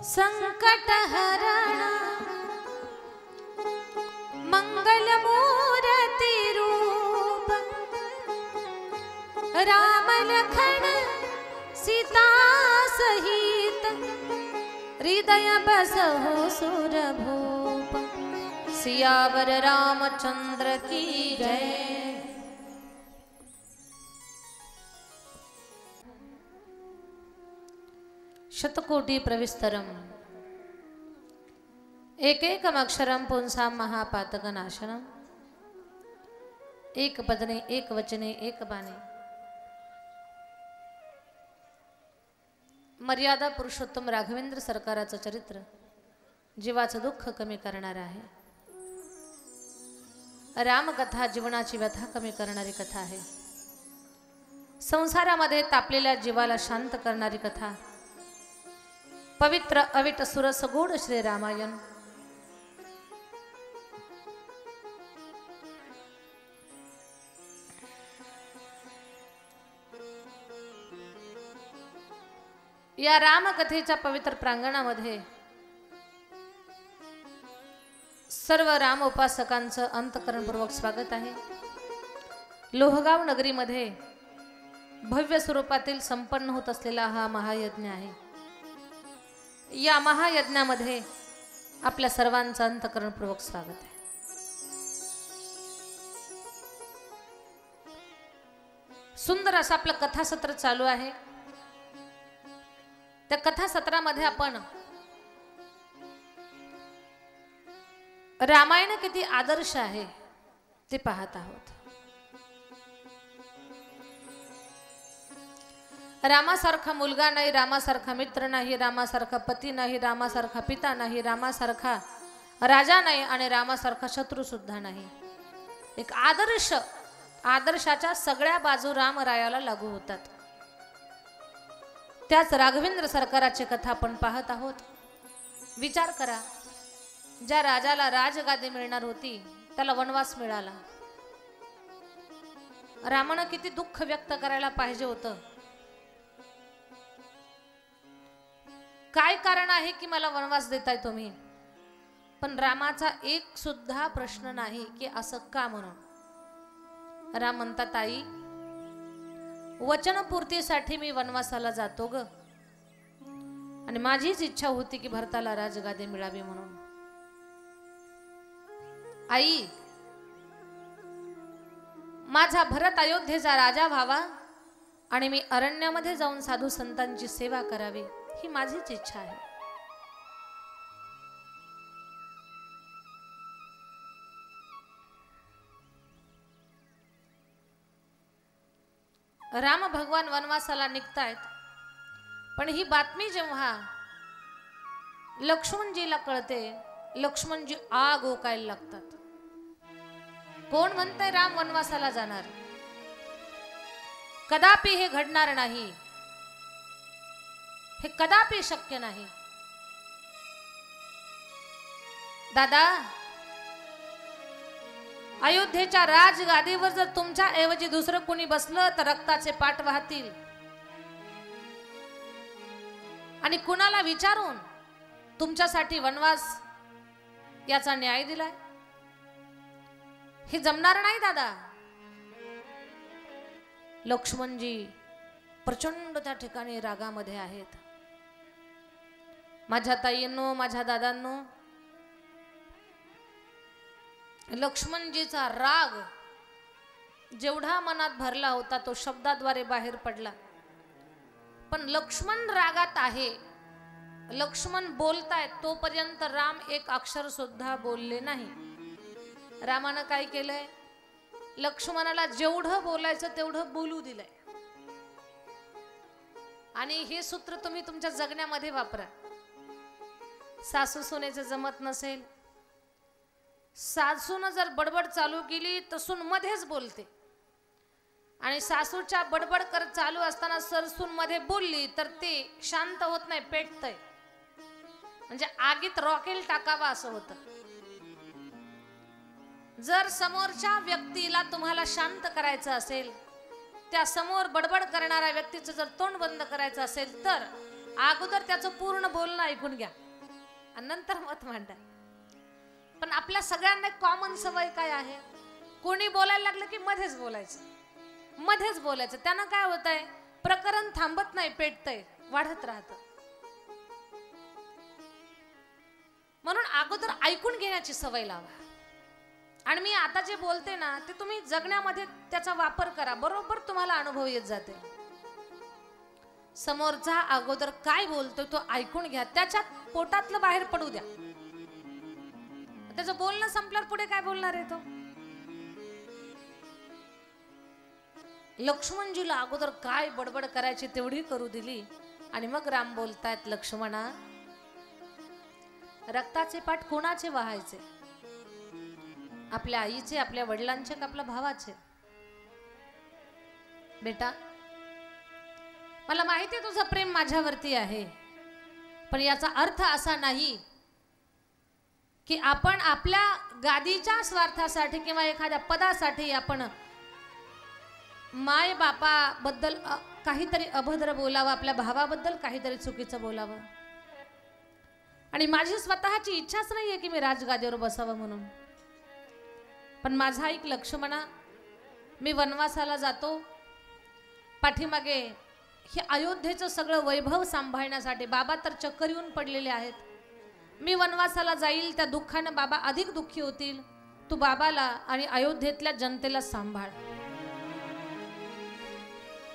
संकट हरण मंगल मूर्ति रूप राम लखन सीता सहित हृदय बसहु सुर भूप। सियावर रामचंद्र की जय। शतकोटी प्रविस्तरम एकैकमक्षरं पुंसां महापातकनाशनम। एक पदने एक वचने एक बाणे मर्यादा पुरुषोत्तम राघवेंद्र सरकाराचं चरित्र जीवाचं दुःख कमी करणार आहे। रामकथा जीवनाची व्यथा कमी करणारी कथा आहे। संसारामध्ये तापलेल्या जीवाला शांत करणारी कथा। पवित्र अविट सुरस गोड श्री रामायण। या रामकथेच्या पवित्र प्रांगणामध्ये सर्व राम उपासकांचं अंतःकरणपूर्वक स्वागत आहे। लोहगाव नगरीमध्ये भव्य स्वरूपातील संपन्न होत असलेला हा महायज्ञ आहे। या महायज्ञामध्ये आपल्या सर्वांचं अंतःकरणपूर्वक स्वागत आहे। सुंदर असं आपलं कथासत्र चालू आहे। त्या कथासत्रामध्ये आपण रामायण किती आदर्श आहे ते पाहत आहोत। रामासारखा मुलगा नाही, रामासारखा मित्र नाही, रामासारखा पती नाही, रामासारखा पिता नाही, रामासारखा राजा नाही आणि रामासारखा शत्रू सुद्धा नाही। एक आदर्श, आदर्शाच्या सगळ्या बाजू रामरायाला लागू होतात। त्याच राघवेंद्र सरकाराची कथा आपण पाहत आहोत। विचार करा, ज्या राजाला राजगादी मिळणार होती त्याला वनवास मिळाला। रामानं किती दुःख व्यक्त करायला पाहिजे होतं। काय कारण आहे की मला वनवास देताय तुम्ही? पण रामाचा एक सुद्धा प्रश्न नाही की असं का म्हणून। राम म्हणतात, आई वचनपूर्तीसाठी मी वनवासाला जातो ग, आणि माझीच इच्छा होती की भरताला राजगादी मिळावी म्हणून। आई माझा भरत अयोध्येचा राजा व्हावा आणि मी अरण्यामध्ये जाऊन साधू संतांची सेवा करावी ही माझीच इच्छा आहे। राम भगवान वनवासाला निघतायत, पण ही बातमी जेव्हा लक्ष्मणजीला कळते, लक्ष्मणजी आग ओकायला लागतात। कोण म्हणतंय राम वनवासाला जाणार? कदापि हे घडणार नाही, हे कदापि शक्य नाही। दादा, अयोध्येच्या राजगादीवर जर तुमच्या ऐवजी दुसरं कोणी बसलं तर रक्ताचे पाट वाहतील, आणि कुणाला विचारून तुमच्यासाठी वनवास याचा न्याय दिलाय? हे जमणार नाही दादा। लक्ष्मणजी प्रचंड त्या ठिकाणी रागामध्ये आहेत। माझ्या ताईंनो, माझ्या दादांनो, लक्ष्मणजीचा राग जेवढा मनात भरला होता तो शब्दाद्वारे बाहेर पडला। पण लक्ष्मण रागात आहे, लक्ष्मण बोलतायत तोपर्यंत राम एक अक्षर सुद्धा बोलले नाही। रामानं काय केलंय? लक्ष्मणाला जेवढं बोलायचं तेवढं बोलू दिलंय। आणि हे सूत्र तुम्ही तुमच्या जगण्यामध्ये वापरा। सासू सुनेचं जमत नसेल, सासून जर बडबड चालू केली तर सून मध्येच बोलते, आणि सासूच्या बडबड कर चालू असताना सरसून मध्ये बोलली तर ते शांत होत नाही, पेटतय। म्हणजे आगीत रॉकेल टाकावा असं होतं। जर समोरच्या व्यक्तीला तुम्हाला शांत करायचं असेल, त्या समोर बडबड करणाऱ्या व्यक्तीचं जर तोंड बंद करायचं असेल तर अगोदर त्याचं पूर्ण बोलणं ऐकून घ्या आणि नंतर मत मांडा. पण आपल्या सगळ्यांना कॉमन सवय काय आहे, कोणी बोलायला लागलं की मध्येच बोलायचं. त्यानं काय होतंय, प्रकरण थांबत नाही, पेटतंय, वाढत राहतं. म्हणून अगोदर ऐकून घेण्याची सवय लावा. आणि मी आता जे बोलते ना ते तुम्ही जगण्यामध्ये त्याचा वापर करा, बरोबर तुम्हाला अनुभव येत जाते. समोरचा अगोदर काय बोलतोय तो ऐकून घ्या, त्याच्यात पोटातलं बाहेर पडू द्या. त्याचं बोलणं संपल्यावर पुढे काय बोलणार आहे तो. लक्ष्मणजीला अगोदर काय बडबड करायची तेवढी करू दिली आणि मग राम बोलतायत, लक्ष्मणा रक्ताचे पाठ कोणाचे वाहायचे, आपल्या आईचे, आपल्या वडिलांचे का आपल्या भावाचे. बेटा मला माहिती आहे तुझं प्रेम माझ्यावरती आहे, पण याचा अर्थ असा नाही की आपण आपल्या गादीच्या स्वार्थासाठी किंवा एखाद्या पदासाठी आपण माय बापाबद्दल काहीतरी अभद्र बोलावं, आपल्या भावाबद्दल काहीतरी चुकीचं बोलावं. आणि माझी स्वतःची इच्छाच नाहीये की मी राजगादीवर बसावं म्हणून. पण माझा ऐक लक्ष्मणा, मी वनवासाला जातो, पाठीमागे हे अयोध्येचं सगळं वैभव सांभाळण्यासाठी बाबा तर चक्कर येऊन पडलेले आहेत. मी वनवासाला जाईल, त्या दुःखानं बाबा अधिक दुःखी होतील. तू बाबाला आणि अयोध्येतल्या जनतेला सांभाळ.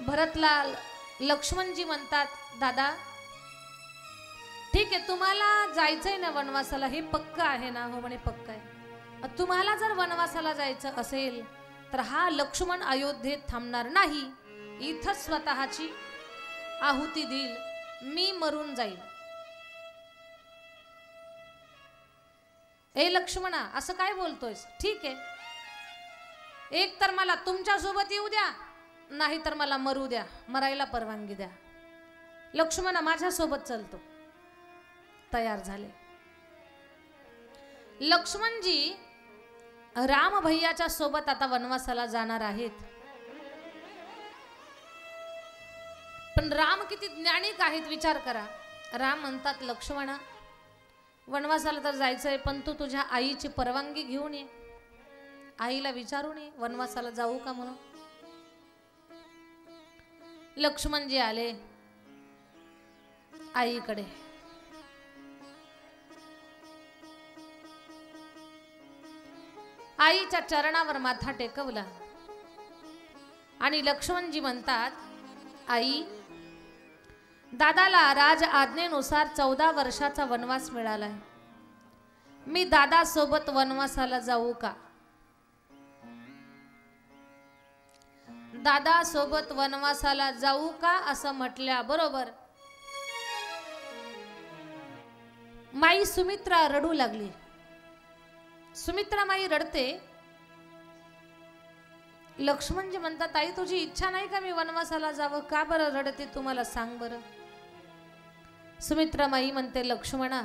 भरतलाल लक्ष्मणजी म्हणतात, दादा ठीक आहे, तुम्हाला जायचंय ना वनवासाला, हे पक्क आहे ना. हो म्हणे पक्क आहे. तुम्हाला जर वनवासाला जायचं असेल तर हा लक्ष्मण अयोध्येत थांबणार नाही, इथंच स्वतःची आहुती देईल, मी मरून जाईल. ए लक्ष्मणा असं काय बोलतोयस, ठीक आहे, एक तर मला तुमच्या सोबत येऊ द्या, नाही तर मला मरू द्या, मरायला परवानगी द्या. लक्ष्मणा माझ्या सोबत चलतो. तयार झाले. लक्ष्मणजी राम भैयाच्या सोबत आता वनवासाला जाणार आहेत. पण राम किती ज्ञानिक आहेत विचार करा. राम म्हणतात, लक्ष्मणा वनवासाला तर जायचंय, पण तू तुझ्या आईची परवानगी घेऊन ये, आईला विचारून ये वनवासाला जाऊ का म्हणून. लक्ष्मणजी आले आईकडे. आईच्या चरणावर माथा टेकवला आणि लक्ष्मणजी म्हणतात, आई दादाला राज आज्ञेनुसार 14 वर्षाचा वनवास मिळालाय, मी दादा सोबत वनवासाला जाऊ का. दादा सोबत वनवासाला जाऊ का असं म्हटल्या बरोबर माई सुमित्रा रडू लागली. सुमित्रा माई रडते. लक्ष्मणजी म्हणतात, आई तुझी इच्छा नाही का मी वनवासाला जावं, का बरं रडते तुम्हाला सांग बरं. सुमित्रा माई म्हणते, लक्ष्मणा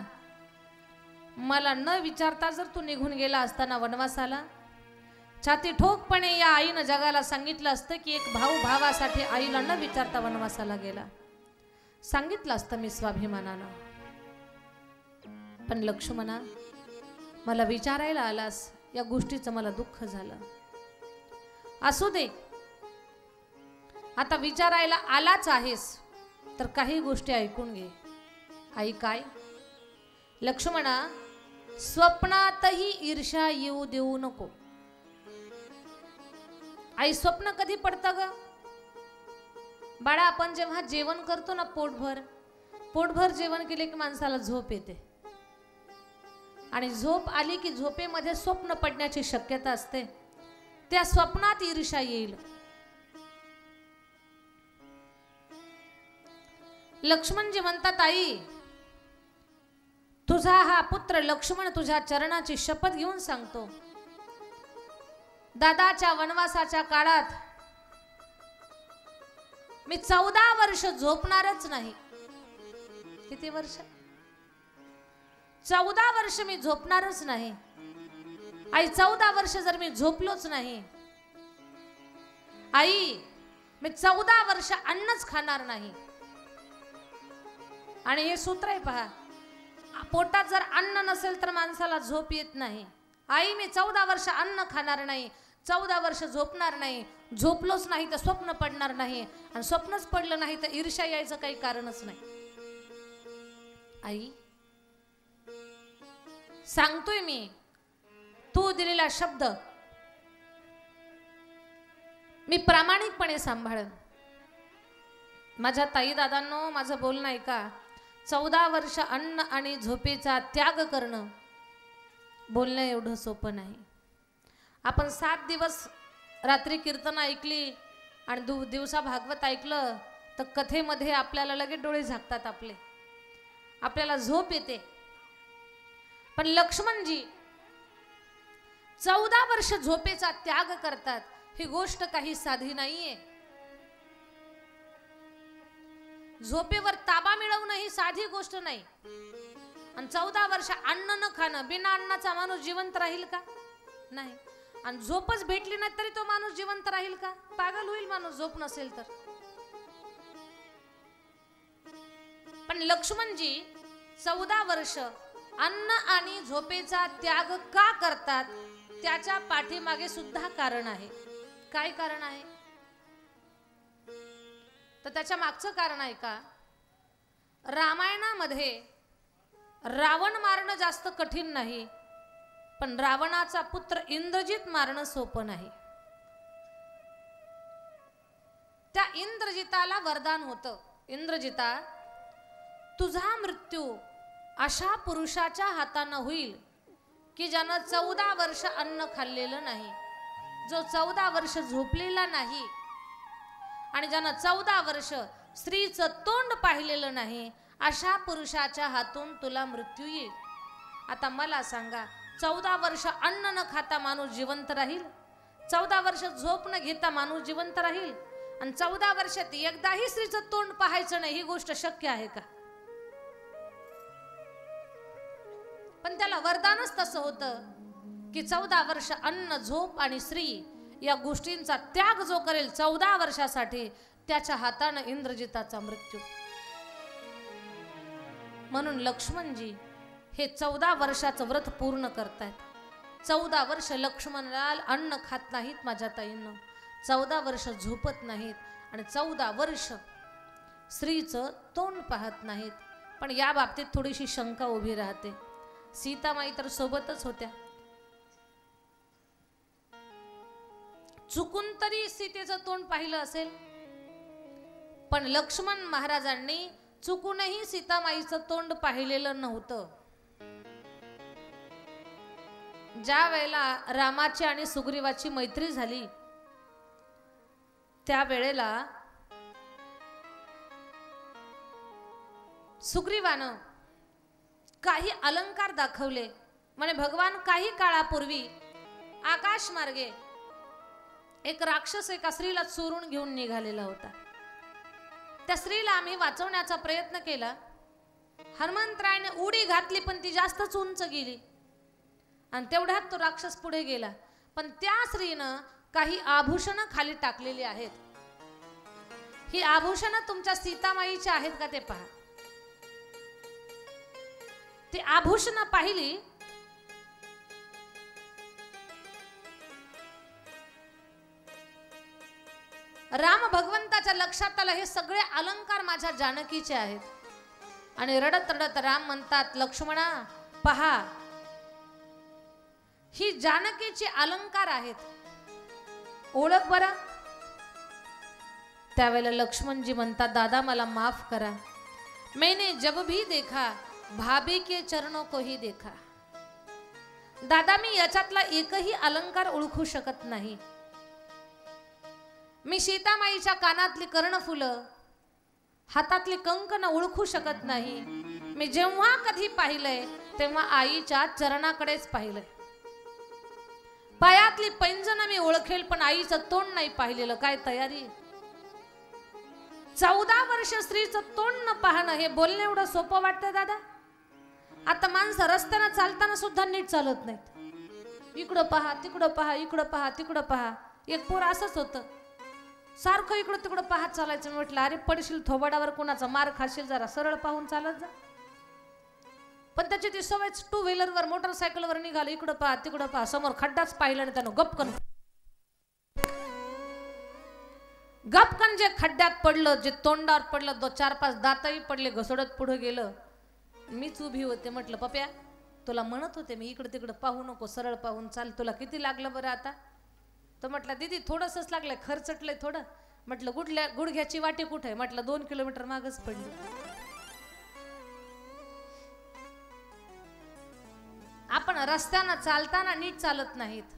मला न विचारता जर तू निघून गेला असताना वनवासाला, छाती ठोकपणे या आईनं जगाला सांगितलं असतं की एक भाऊ भावासाठी आईला न विचारता वनवासाला गेला, सांगितलं असतं मी स्वाभिमानानं. पण लक्ष्मणा मला विचारायला आलास, या गोष्टीचं मला दुःख झालं. असू दे, आता विचारायला आलाच आहेस तर काही गोष्टी ऐकून घे. आई काय. लक्ष्मणा स्वप्नातही ईर्ष्या येऊ देऊ नको. आई स्वप्न कधी पडतं ग बाळा, आपण जेव्हा जेवण करतो ना पोटभर जेवण केले की माणसाला झोप येते, आणि झोप आली की झोपेमध्ये स्वप्न पडण्याची शक्यता असते. त्या स्वप्नात ईर्ष्या येईल. लक्ष्मणजी म्हणतात, आई तुझा हा पुत्र लक्ष्मण तुझ्या चरणाची शपथ घेऊन सांगतो, दादाच्या वनवासाच्या काळात मी 14 वर्ष झोपणारच नाही. किती वर्ष? 14 वर्ष मी झोपणारच नाही. आई 14 वर्ष जर मी झोपलोच नाही, आई मी 14 वर्ष अन्नच खाणार नाही. आणि हे सूत्र आहे पहा, पोटात जर अन्न नसेल तर माणसाला झोप येत नाही. आई मी 14 वर्ष अन्न खाणार नाही, 14 वर्ष झोपणार नाही, झोपलोच नाही तर स्वप्न पडणार नाही, आणि स्वप्नच पडलं नाही तर ईर्ष्या यायचं काही कारणच नाही. आई सांगतोय मी, तू दिलेला शब्द मी प्रामाणिकपणे सांभाळन. माझ्या ताई दादांनो, माझं बोलणं ऐका. 14 वर्ष अन्न आणि झोपेचा त्याग करणं बोलणं एवढं सोपं नाही. आपण 7 दिवस रात्री कीर्तन ऐकली आणि दिवसा भागवत ऐकलं तर कथेमध्ये आपल्याला लगेच डोळे झाकतात, आपल्याला झोप येते. पण लक्ष्मणजी 14 वर्ष झोपेचा त्याग करतात, ही गोष्ट काही साधी नाहीये. झोपेवर ताबा मिळवणं ही साधी गोष्ट नाही. आणि 14 वर्ष अन्न न खाणं, बिना अन्नाचा माणूस जिवंत राहील का? नाही. आणि झोपच भेटली नाही तरी तो माणूस जिवंत राहील का? पागल होईल माणूस झोप नसेल तर. पण लक्ष्मणजी 14 वर्ष अन्न आणि झोपेचा त्याग का करतात, त्याच्या पाठीमागे सुद्धा कारण आहे. काय कारण आहे? तर त्याच्या मागचं कारण आहे का, रामायणामध्ये रावण मारणं जास्त कठीण नाही, पण रावणाचा पुत्र इंद्रजित मारणं सोपं नाही. त्या इंद्रजिताला वरदान होतं, इंद्रजिता तुझा मृत्यू अशा पुरुषाच्या हातानं होईल की ज्यानं 14 वर्ष अन्न खाल्लेलं नाही, जो 14 वर्ष झोपलेला नाही, आणि ज्यानं 14 वर्ष स्त्रीचं तोंड पाहिलेलं नाही, अशा पुरुषाच्या हातून तुला मृत्यू येईल. आता मला सांगा, 14 वर्ष अन्न न खाता माणूस जिवंत राहील? 14 वर्ष झोप न घेता माणूस जिवंत राहील? आणि 14 वर्षात एकदाही स्त्रीचं तोंड पाहायचं नाही, ही गोष्ट शक्य आहे का? पण त्याला वरदानच तसं होतं की 14 वर्ष अन्न, झोप आणि स्त्री या गोष्टींचा त्याग जो करेल 14 वर्षासाठी, त्याच्या हातानं इंद्रजिताचा मृत्यू. म्हणून लक्ष्मणजी हे 14 वर्षाचं व्रत पूर्ण करतायत. 14 वर्ष लक्ष्मणलाल अन्न खात नाहीत माझ्या ताईंनो, 14 वर्ष झोपत नाहीत, आणि 14 वर्ष स्त्रीचं तोंड पाहत नाहीत. पण या बाबतीत थोडीशी शंका उभी राहते. सीतामाई तर सोबतच होत्या, चुकून तरी सीतेचं तोंड पाहिलं असेल, पण लक्ष्मण महाराजांनी चुकूनही सीतामाईचं तोंड पाहिलेलं नव्हतं. ज्या वेळेला रामाची आणि सुग्रीवाची मैत्री झाली, त्या वेळेला सुग्रीवानं काही अलंकार दाखवले. म्हणे भगवान काही काळापूर्वी आकाश मार्गे एक राक्षस एका स्त्रीला चोरून घेऊन निघालेला होता. त्या स्त्रीला आम्ही वाचवण्याचा प्रयत्न केला. हनुमंतरायाने उडी घातली पण ती जास्तच उंच गेली आणि तेवढ्यात तो राक्षस पुढे गेला. पण त्या स्त्रीनं काही आभूषणं खाली टाकलेली आहेत. ही आभूषणं तुमच्या सीतामाईची आहेत का ते पहा. ती आभूषणं पाहिली राम भगवंताच्या लक्षात आलं, हे सगळे अलंकार माझ्या जानकीचे आहेत. आणि रडत रडत राम म्हणतात, लक्ष्मणा पहा, ही जानकीचे अलंकार आहेत, ओळख बरं. त्यावेळेला लक्ष्मणजी म्हणतात, दादा मला माफ करा, मैंने जब भी देखा भाभी के चरणों को ही देखा. दादा मी याच्यातला एकही अलंकार ओळखू शकत नाही. मी सीतामाईच्या कानातली कर्णफुलं, हातातली कंकण ओळखू शकत नाही. मी जेव्हा कधी पाहिलंय तेव्हा आईच्या चरणाकडेच पाहिलंय. पायातली पैंजण मी ओळखेल पण आईचं तोंड नाही पाहिलेलं. काय तयारी? 14 वर्ष स्त्रीचं तोंड न पाहणं हे बोलणं एवढं सोपं वाटतं दादा? आता माणसं रस्त्यानं चालताना सुद्धा नीट चालत नाहीत. इकडं पहा, तिकडं पहा, इकडं पहा, तिकडं पहा. एक पोर असंच होतं, सारखं इकडं तिकडं पाहत चालायचं. म्हटलं अरे पडशील थोबाडावर, कोणाचा मार खाशील, जरा सरळ पाहून चालत जा. पण त्याची ती सवय, टू व्हीलरवर मोटरसायकलवर निघालं, इकडं पहा तिकडं पहा, समोर खड्डाच पाहिलं आणि त्यानं गपकन जे खड्ड्यात पडलं, जे तोंडावर पडलं, 4-5 दातही पडले, घसडत पुढे गेलं. मीच उभी होते. म्हटलं पप्या तुला म्हणत होते मी, इकडं तिकडं पाहू नको, सरळ पाहून चाल. तुला किती लागलं बरं आता? तर म्हटलं दीदी थोडंसंच लागलंय, खरचटलंय थोडं. म्हटलं गुडघ्याची वाटी कुठे आहे? म्हटलं 2 किलोमीटर मागच पडली. आपण रस्त्यानं चालताना नीट चालत नाहीत.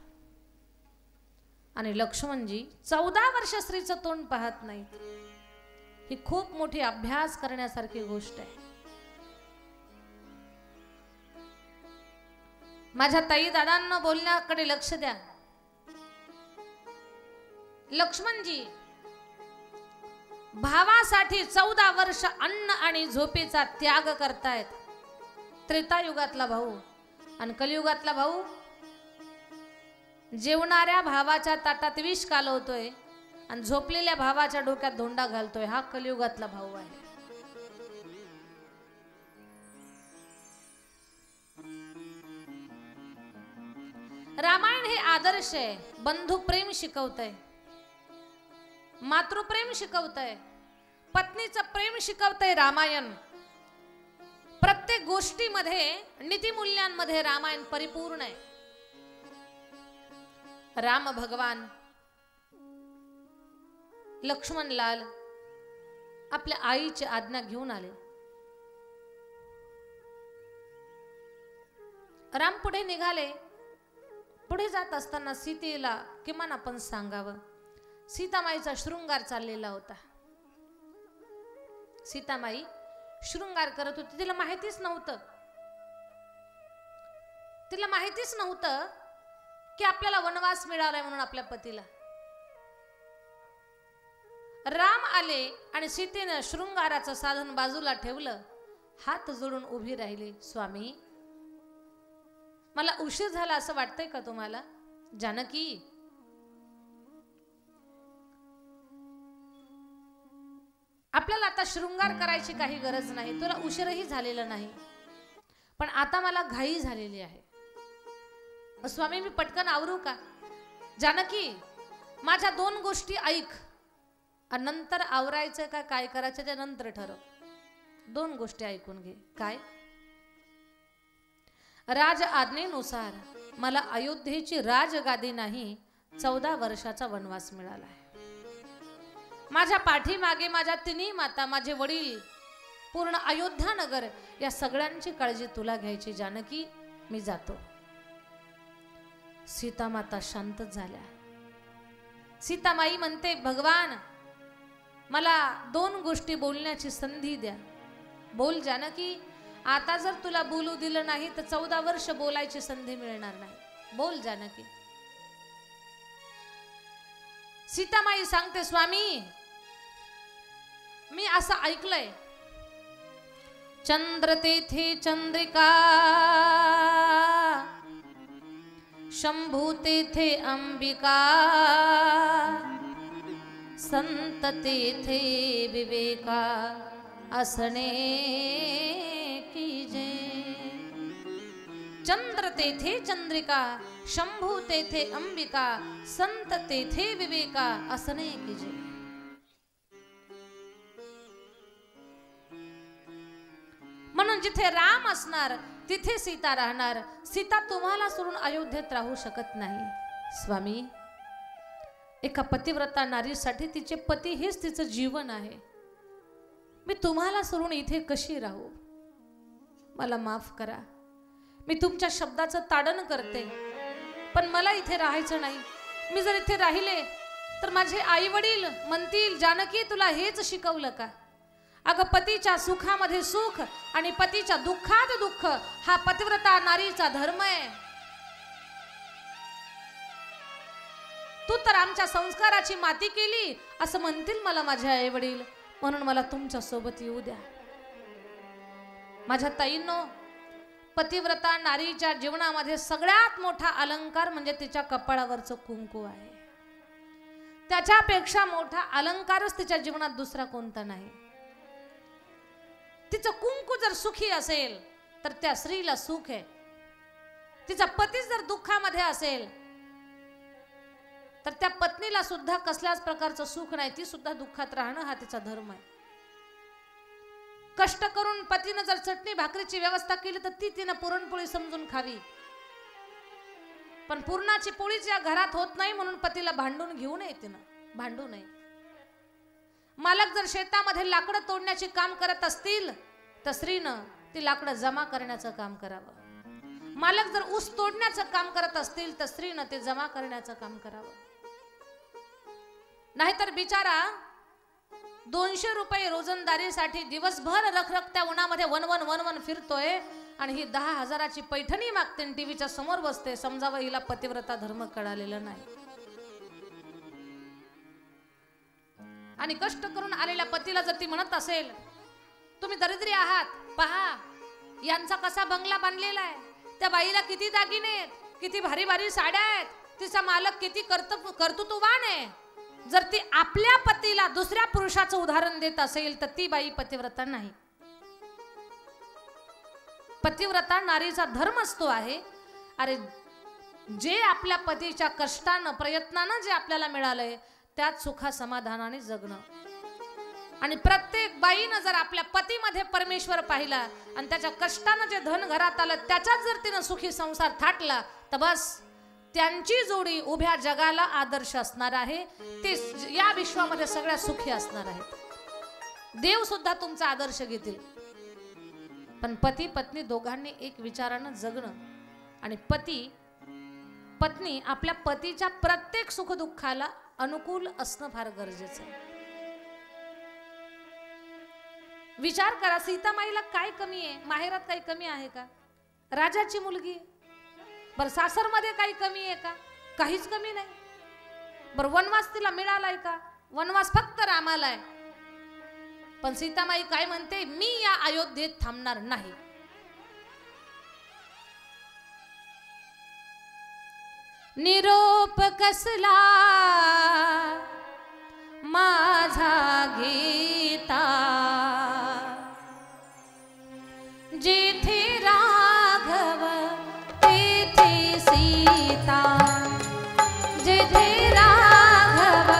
आणि लक्ष्मणजी 14 वर्ष स्त्रीचं तोंड पाहत नाहीत. ही खूप मोठी अभ्यास करण्यासारखी गोष्ट आहे. माझ्या ताई दादांना बोलण्याकडे लक्ष द्या. लक्ष्मणजी भावासाठी 14 वर्ष अन्न आणि झोपेचा त्याग करतायत. त्रेतायुगातला भाऊ आणि कलियुगातला भाऊ जेवणाऱ्या भावाच्या ताटात विष कालवतोय आणि झोपलेल्या भावाच्या डोक्यात धोंडा घालतोय. हा कलियुगातला भाऊ आहे. रामायण हे आदर्श आहे. बंधुप्रेम शिकवतंय, मातृप्रेम शिकवतंय, पत्नीचं प्रेम शिकवतंय रामायण. प्रत्येक गोष्टीमध्ये नीतिमूल्यांमध्ये रामायण परिपूर्ण आहे. राम भगवान लक्ष्मणलाल आपल्या आईची आज्ञा घेऊन आले. राम पुढे निघाले. पुढे जात असताना सीतेला किमान आपण सांगावं, सीतामाईचा शृंगार चाललेला होता. सीतामाई शृंगार करत होती. तिला माहितीच नव्हतं की आपल्याला वनवास मिळालाय म्हणून आपल्या पतीला. राम आले आणि सीतेनं शृंगाराचं साधन बाजूला ठेवलं, हात जोडून उभी राहिली. स्वामी मला उशीर झाला असं वाटतंय का तुम्हाला? जानकी आपल्याला आता शृंगार करायची काही गरज नाही, तुला उशीरही झालेला नाही, पण आता मला घाई झालेली आहे. स्वामी मी पटकन आवरू का? जानकी माझ्या 2 गोष्टी ऐक, आणि नंतर आवरायचं का काय करायचं ते नंतर ठरव. 2 गोष्टी ऐकून घे. काय? राज आज्ञेनुसार मला अयोध्येची राजगादी नाही, 14 वर्षाचा वनवास मिळाला आहे. माझ्या पाठीमागे माझ्या 3 माता, माझे वडील, पूर्ण अयोध्या नगर, या सगळ्यांची काळजी तुला घ्यायची. जानकी मी जातो. सीता माता शांतच झाल्या. सीतामाई म्हणते भगवान मला 2 गोष्टी बोलण्याची संधी द्या. बोल जानकी. आता जर तुला बोलू दिलं नाही तर 14 वर्ष बोलायची संधी मिळणार नाही. बोल जानकी. सीतामाई सांगते स्वामी मी असं ऐकलंय, चंद्र तेथे चंद्रिका, शंभू तेथे अंबिका, संत तेथे विवेका, असणे की जय. चंद्र तेथे चंद्रिका, शंभू तेथे अंबिका, संत तेथे विवेका, असणे की जय. म्हणून जिथे राम असणार तिथे सीता राहणार. सीता तुम्हाला सोडून अयोध्येत राहू शकत नाही. स्वामी एका पतिव्रता नारीसाठी तिचे पती हेच तिचं जीवन आहे. मी तुम्हाला सोडून इथे कशी राहू? मला माफ करा. मी तुमच्या शब्दाचं ताडन करते, पण मला इथे राहायचं नाही. मी जर इथे राहिले तर माझे आई वडील म्हणतील जानकी तुला हेच शिकवलं का? अगं पतीच्या सुखामध्ये सुख आणि पतीच्या दुःखात दुःख हा पतिव्रता नारीचा धर्म आहे. तू तर आमच्या संस्काराची माती केली असं म्हणतील मला माझे आई वडील. म्हणून मला तुमच्या सोबत येऊ द्या. माझ्या ताईंनो, पतिव्रता नारीच्या जीवनामध्ये सगळ्यात मोठा अलंकार म्हणजे तिच्या कपाळावरचं कुंकू आहे. त्याच्यापेक्षा मोठा अलंकारच तिच्या जीवनात दुसरा कोणता नाही. तिचं कुंकू जर सुखी असेल तर त्या स्त्रीला सुख आहे. तिचा पती जर दुःखामध्ये असेल तर त्या पत्नीला सुद्धा कसल्याच प्रकारचं सुख नाही. ती सुद्धा दुःखात राहणं हा तिचा धर्म आहे. कष्ट करून पतीनं जर चटणी भाकरीची व्यवस्था केली तर ती तिनं पुरणपोळी समजून खावी. पण पुरणाची पोळी ज्या घरात होत नाही म्हणून पतीला भांडून घेऊ नये, तिनं भांडू नये. मालक जर शेतामध्ये लाकडं तोडण्याचे काम करत असतील तर स्त्रीनं ती लाकडं जमा करण्याचं काम करावं. मालक जर ऊस तोडण्याचं काम करत असतील तर स्त्रीनं ते जमा करण्याचं काम करावं. नाहीतर बिचारा 200 रुपये रोजंदारीसाठी दिवसभर रखरखत्या उन्हामध्ये वन फिरतोय आणि ही 10,000ची पैठणी मागते आणि टीव्हीच्या समोर बसते. समजावं हिला पतिव्रता धर्म कळालेला नाही. आणि कष्ट करून आलेल्या पतीला जर ती म्हणत असेल तुम्ही दरिद्री आहात, पहा यांचा कसा बंगला बांधलेला आहे, त्या बाईला किती दागिने आहेत, किती भारी भारी साड्या आहेत, तिचा मालक किती कर्तृत्ववान आहे. जर ती आपल्या पतीला दुसऱ्या पुरुषाचं उदाहरण देत असेल तर ती बाई पतिव्रता नाही. पतिव्रता नारीचा धर्म असतो आहे. अरे जे आपल्या पतीच्या कष्टानं प्रयत्नानं जे आपल्याला मिळालंय त्यात सुखा समाधानाने जगणं. आणि प्रत्येक बाईनं जर आपल्या पतीमध्ये परमेश्वर पाहिला आणि त्याच्या कष्टानं जे धन घरात आलं त्याच्यात जर तिनं सुखी संसार थाटला तर बस त्यांची जोडी उभ्या जगाला आदर्श असणार आहे. ते या विश्वामध्ये सगळ्यात सुखी असणार आहेत. देव सुद्धा तुमचा आदर्श घेतील. पण पती पत्नी दोघांनी एक विचारानं जगणं आणि पत्नी आपल्या पतीच्या प्रत्येक सुखदुःखाला अनुकूल असणं फार गरजेचं आहे. विचार करा, सीतामाईला काय कमी आहे? माहेरात काही कमी आहे का? राजाची मुलगी. बर सासरमध्ये काही कमी आहे का? काहीच कमी नाही. बर वनवास तिला मिळालाय का? वनवास फक्त रामाला आहे. पण सीतामाई काय म्हणते, मी या अयोध्येत थांबणार नाही. निरोप कसला माझा गीता, जिथे राघव तेथे सीता, जिथे राघव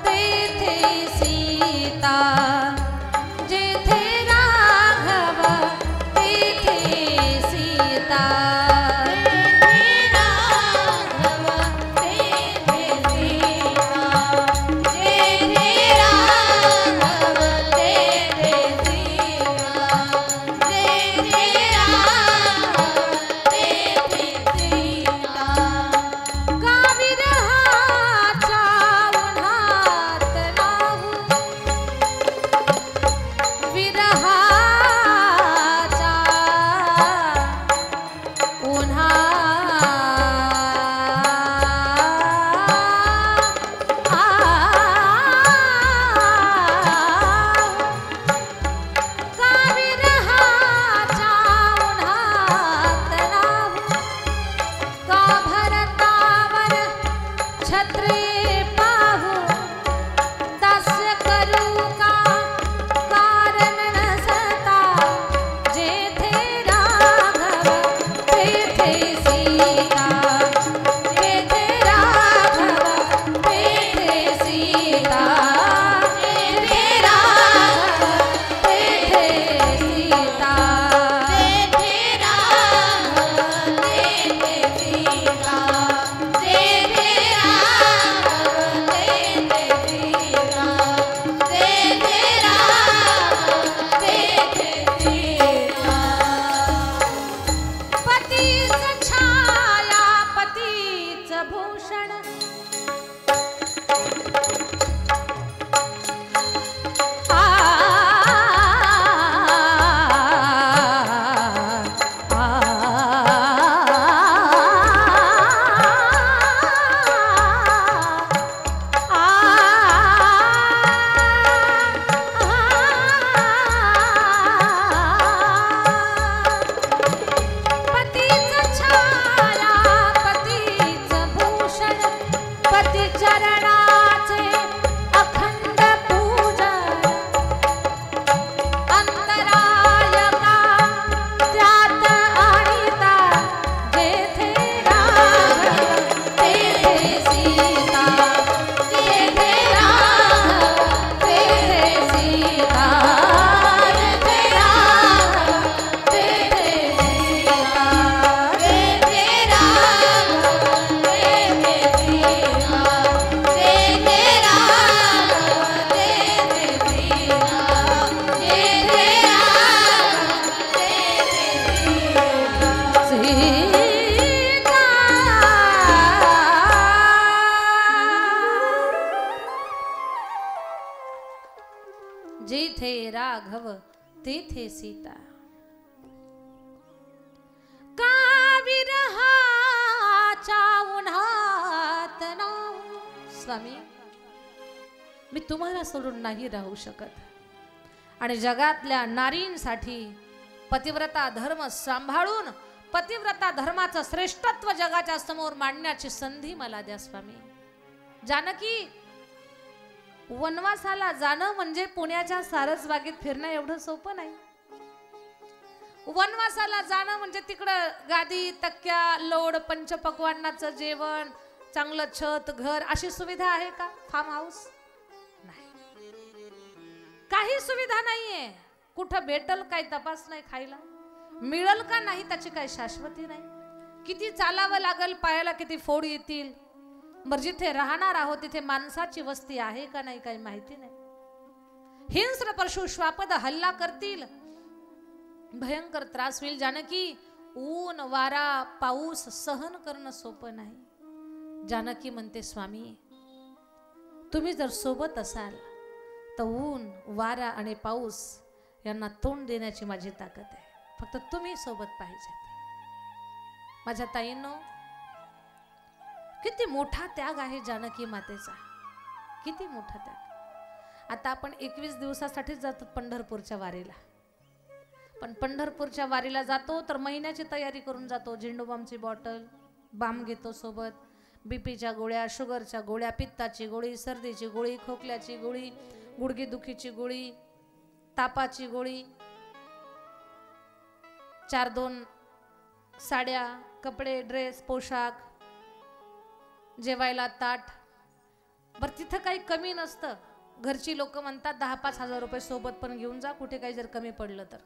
तेथे सीता, जिथे राघव तेथे सीता. राघव तेथे सीता का विरहाच्या उन्हात ना. स्वामी, मी तुम्हाला सोडून नाही राहू शकत आणि जगातल्या नारींसाठी पतिव्रता धर्म सांभाळून पतिव्रता धर्माचं श्रेष्ठत्व जगाच्या समोर मांडण्याची संधी मला द्या स्वामी. जानकी, वनवासाला जाणं म्हणजे पुण्याच्या सारसबागेत फिरणं एवढं सोपं नाही. वनवासाला जाणं म्हणजे तिकडं गादी तक्क्या लोड पंचपक्वान्नाचं जेवण चांगलं छत घर अशी सुविधा आहे का? फार्म हाऊस नाही, काही सुविधा नाहीये. कुठं भेटल काही तपास नाही, खायला मिळल का नाही त्याची काही शाश्वती नाही. किती चालावं लागल, पायाला किती फोड येतील. बरं, जिथे राहणार आहोत तिथे माणसाची वस्ती आहे का नाही काही माहिती नाही. हिंस्र पशु श्वापद हल्ला करतील, भयंकर त्रास होईल. जानकी, ऊन वारा पाऊस सहन करणं सोपं नाही. जानकी म्हणते, स्वामी तुम्ही जर सोबत असाल तर ऊन वारा आणि पाऊस यांना तोंड देण्याची माझी ताकद आहे. फक्त तुम्ही सोबत पाहिजे. माझ्या ताईंनो, किती मोठा त्याग आहे जानकी मातेचा, किती मोठा त्याग. आता आपण 21 दिवसासाठी जातो पंढरपूरच्या वारीला. पण पंढरपूरच्या वारीला जातो तर महिन्याची तयारी करून जातो. झेंडूबामची बॉटल, बाम घेतो सोबत, बीपीच्या गोळ्या, शुगरच्या गोळ्या, पित्ताची गोळी, सर्दीची गोळी, खोकल्याची गोळी, गुडघेदुखीची गोळी, तापाची गोळी, 4-2 साड्या, कपडे, ड्रेस, पोशाख, जेवायला ताट. बरं, तिथं काही कमी नसतं. घरची लोक म्हणतात 10-5 हजार रुपये सोबत पण घेऊन जा, कुठे काही जर कमी पडलं तर.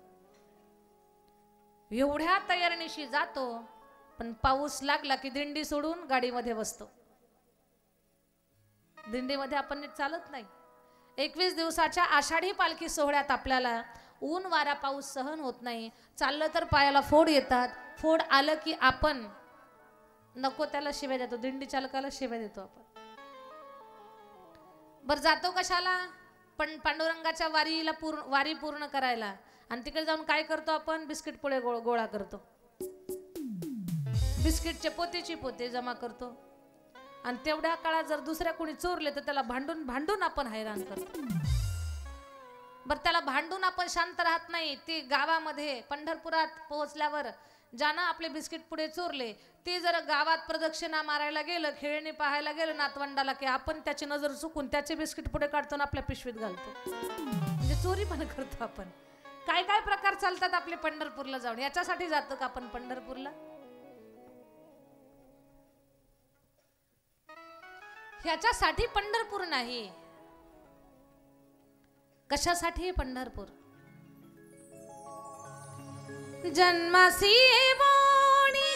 एवढ्या तयारीनिशी जातो, पण पाऊस लागला की दिंडी सोडून गाडीमध्ये बसतो. दिंडीमध्ये आपण नीट चालत नाही. 21 दिवसाच्या आषाढी पालखी सोहळ्यात आपल्याला ऊन वारा पाऊस सहन होत नाही. चाललं तर पायाला फोड येतात. फोड आलं की आपण नको त्याला शिव्या देतो, दिंडी चालकाला शिव्या देतो आपण. बर, जातो कशाला? पण पांडुरंगाच्या वारी पूर्ण करायला. आणि तिकडे जाऊन काय करतो आपण? बिस्किट पोळे गोळा करतो, बिस्किटचे पोतेची पोते जमा करतो. आणि तेवढ्या काळात जर दुसऱ्या कोणी चोरले तर त्याला भांडून आपण हैराण करतो. बर, त्याला भांडून आपण शांत राहत नाही. ते गावामध्ये पंढरपुरात पोहोचल्यावर ज्यानं आपले बिस्किट पुढे चोरले ते जर गावात प्रदक्षिणा मारायला गेलं, खेळणी पाहायला गेलं नातवंडाला, की आपण त्याची नजर चुकून त्याचे बिस्किट पुढे काढतो, आपल्या पिशवीत घालतो. म्हणजे चोरी पण करतो आपण. काय काय प्रकार चालतात आपले पंढरपूरला जाऊन. याच्यासाठी जातो का आपण पंढरपूरला? ह्याच्यासाठी पंढरपूर नाही. कशासाठी पंढरपूर? जन्मासी वाणी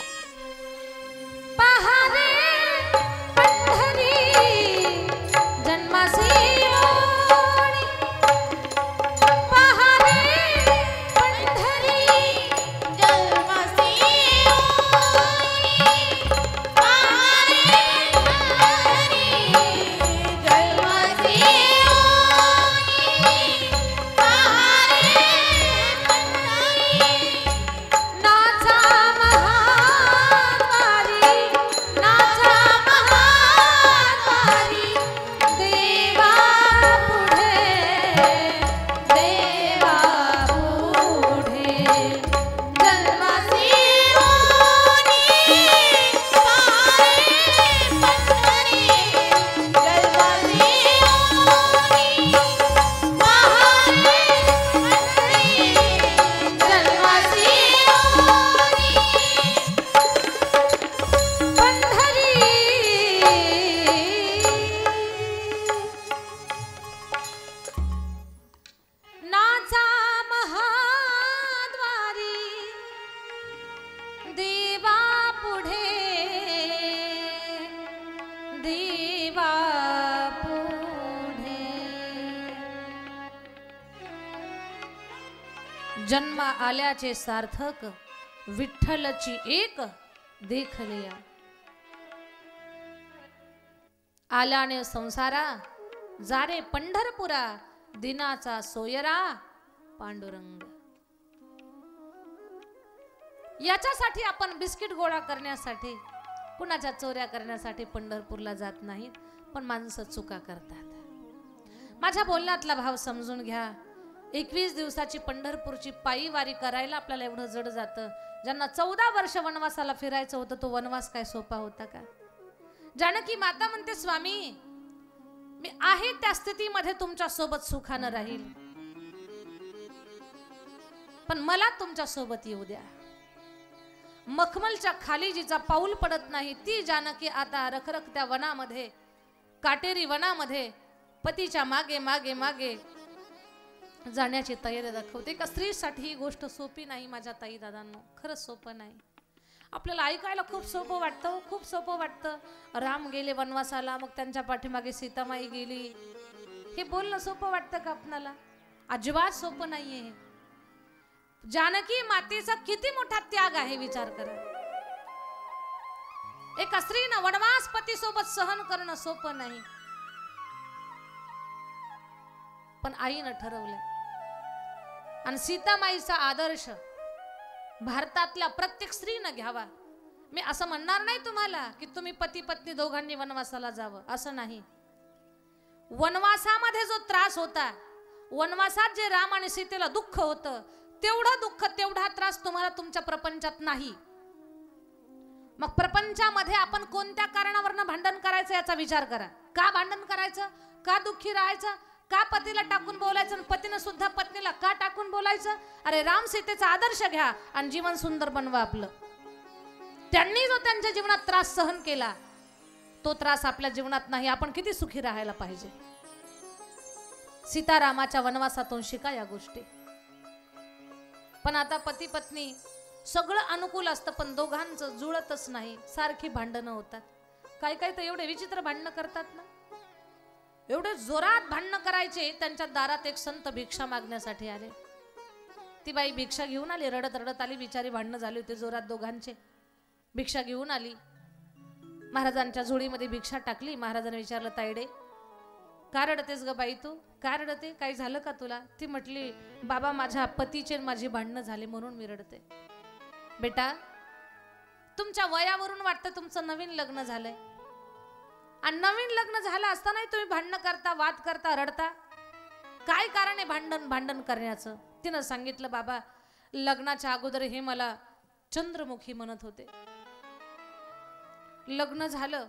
पहारे पंढरी, जन्मासी वाणी पहारे पंढरी, जन्मासी वाणी पहारे पंढरी, जन्मासी जन्म आल्याचे सार्थक विठ्ठलची एक देखलिया. आल्याने संसारा जारे पंढरपुरा, दिनाचा सोयरा पांडुरंग. याच्यासाठी आपण बिस्किट गोळा करण्यासाठी, कुणाच्या चोऱ्या करण्यासाठी पंढरपूरला जात नाहीत, पण माणसं चुका करतात. माझ्या बोलण्यातला भाव समजून घ्या. 21 दिवसाची पंढरपूरची पायी वारी करायला आपल्याला एवढं जड जातं. ज्यांना 14 वर्ष वनवासाला फिरायचं होतं, तो वनवास काय सोपा होता का? जानकी माता म्हणते, स्वामी मी आहे त्या स्थितीमध्ये तुमच्या सोबत सुखानं राहील, पण मला तुमच्या सोबत येऊ द्या. मखमलच्या खाली जिचा पाऊल पडत नाही, ती जानकी आता रखरखत्या वनामध्ये, काटेरी वनामध्ये पतीच्या मागे मागे मागे जाण्याची तयारी दाखवते. एका स्त्रीसाठी ही गोष्ट सोपी नाही माझ्या ताई दादांनो, खरंच सोपं नाही. आपल्याला ऐकायला खूप सोपं वाटतं, खूप सोपं वाटतं. राम गेले वनवासाला, मग त्यांच्या पाठीमागे सीतामाई गेली, हे बोलणं सोपं वाटतं का आपल्याला? अजिबात सोपं नाहीये. जानकी मातेचा किती मोठा त्याग आहे विचार करा. एका स्त्रीनं वनवास पती सोबत सहन करणं सोपं नाही, पण आईनं ठरवलं. आणि सीतामाईचा आदर्श भारतातल्या प्रत्येक स्त्रीनं घ्यावा. मी असं म्हणणार नाही तुम्हाला की तुम्ही पती पत्नी दोघांनी वनवासाला जावं, असं नाही. वनवासामध्ये जो त्रास होता, वनवासात जे राम आणि सीतेला दुःख होतं, तेवढं दुःख तेवढा त्रास तुम्हाला तुमच्या प्रपंचात नाही. मग प्रपंचामध्ये आपण कोणत्या कारणावरनं भांडण करायचं याचा विचार करा. का भांडण करायचं? का दुःखी राहायचं? का पतीला टाकून बोलायचं आणि पतीनं सुद्धा पत्नीला का टाकून बोलायचं? अरे राम सीतेचा आदर्श घ्या आणि जीवन सुंदर बनवा आपलं. त्यांनी जो त्यांच्या जीवनात त्रास सहन केला, तो त्रास आपल्या जीवनात नाही. आपण किती सुखी राहायला पाहिजे. सीतारामाच्या वनवासातून शिका या गोष्टी. पण आता पती पत्नी सगळं अनुकूल असतं, पण दोघांचं जुळतच नाही, सारखी भांडणं होतात. काही काही तर एवढे विचित्र भांडणं करतात ना, एवढे जोरात भांडणं करायचे. त्यांच्या दारात एक संत भिक्षा मागण्यासाठी आले. ती बाई भिक्षा घेऊन आली, रडत रडत आली. बिचारी भांडणं झाली होते जोरात दोघांचे. भिक्षा घेऊन आली, महाराजांच्या झोळीमध्ये भिक्षा टाकली. महाराजांनी विचारलं, तायडे का रडतेस ग बाई तू? का रडते? काही झालं का तुला? ती म्हटली, बाबा माझ्या पतीचे माझी भांडणं झाले म्हणून मी रडते. बेटा, तुमच्या वयावरून वाटतं तुमचं नवीन लग्न झालंय, आणि नवीन लग्न झालं असतानाही तुम्ही भांडणं करता, वाद करता, रडता. काय कारण आहे भांडण करण्याचं? तिनं सांगितलं, बाबा लग्नाच्या अगोदर हे मला चंद्रमुखी म्हणत होते. लग्न झालं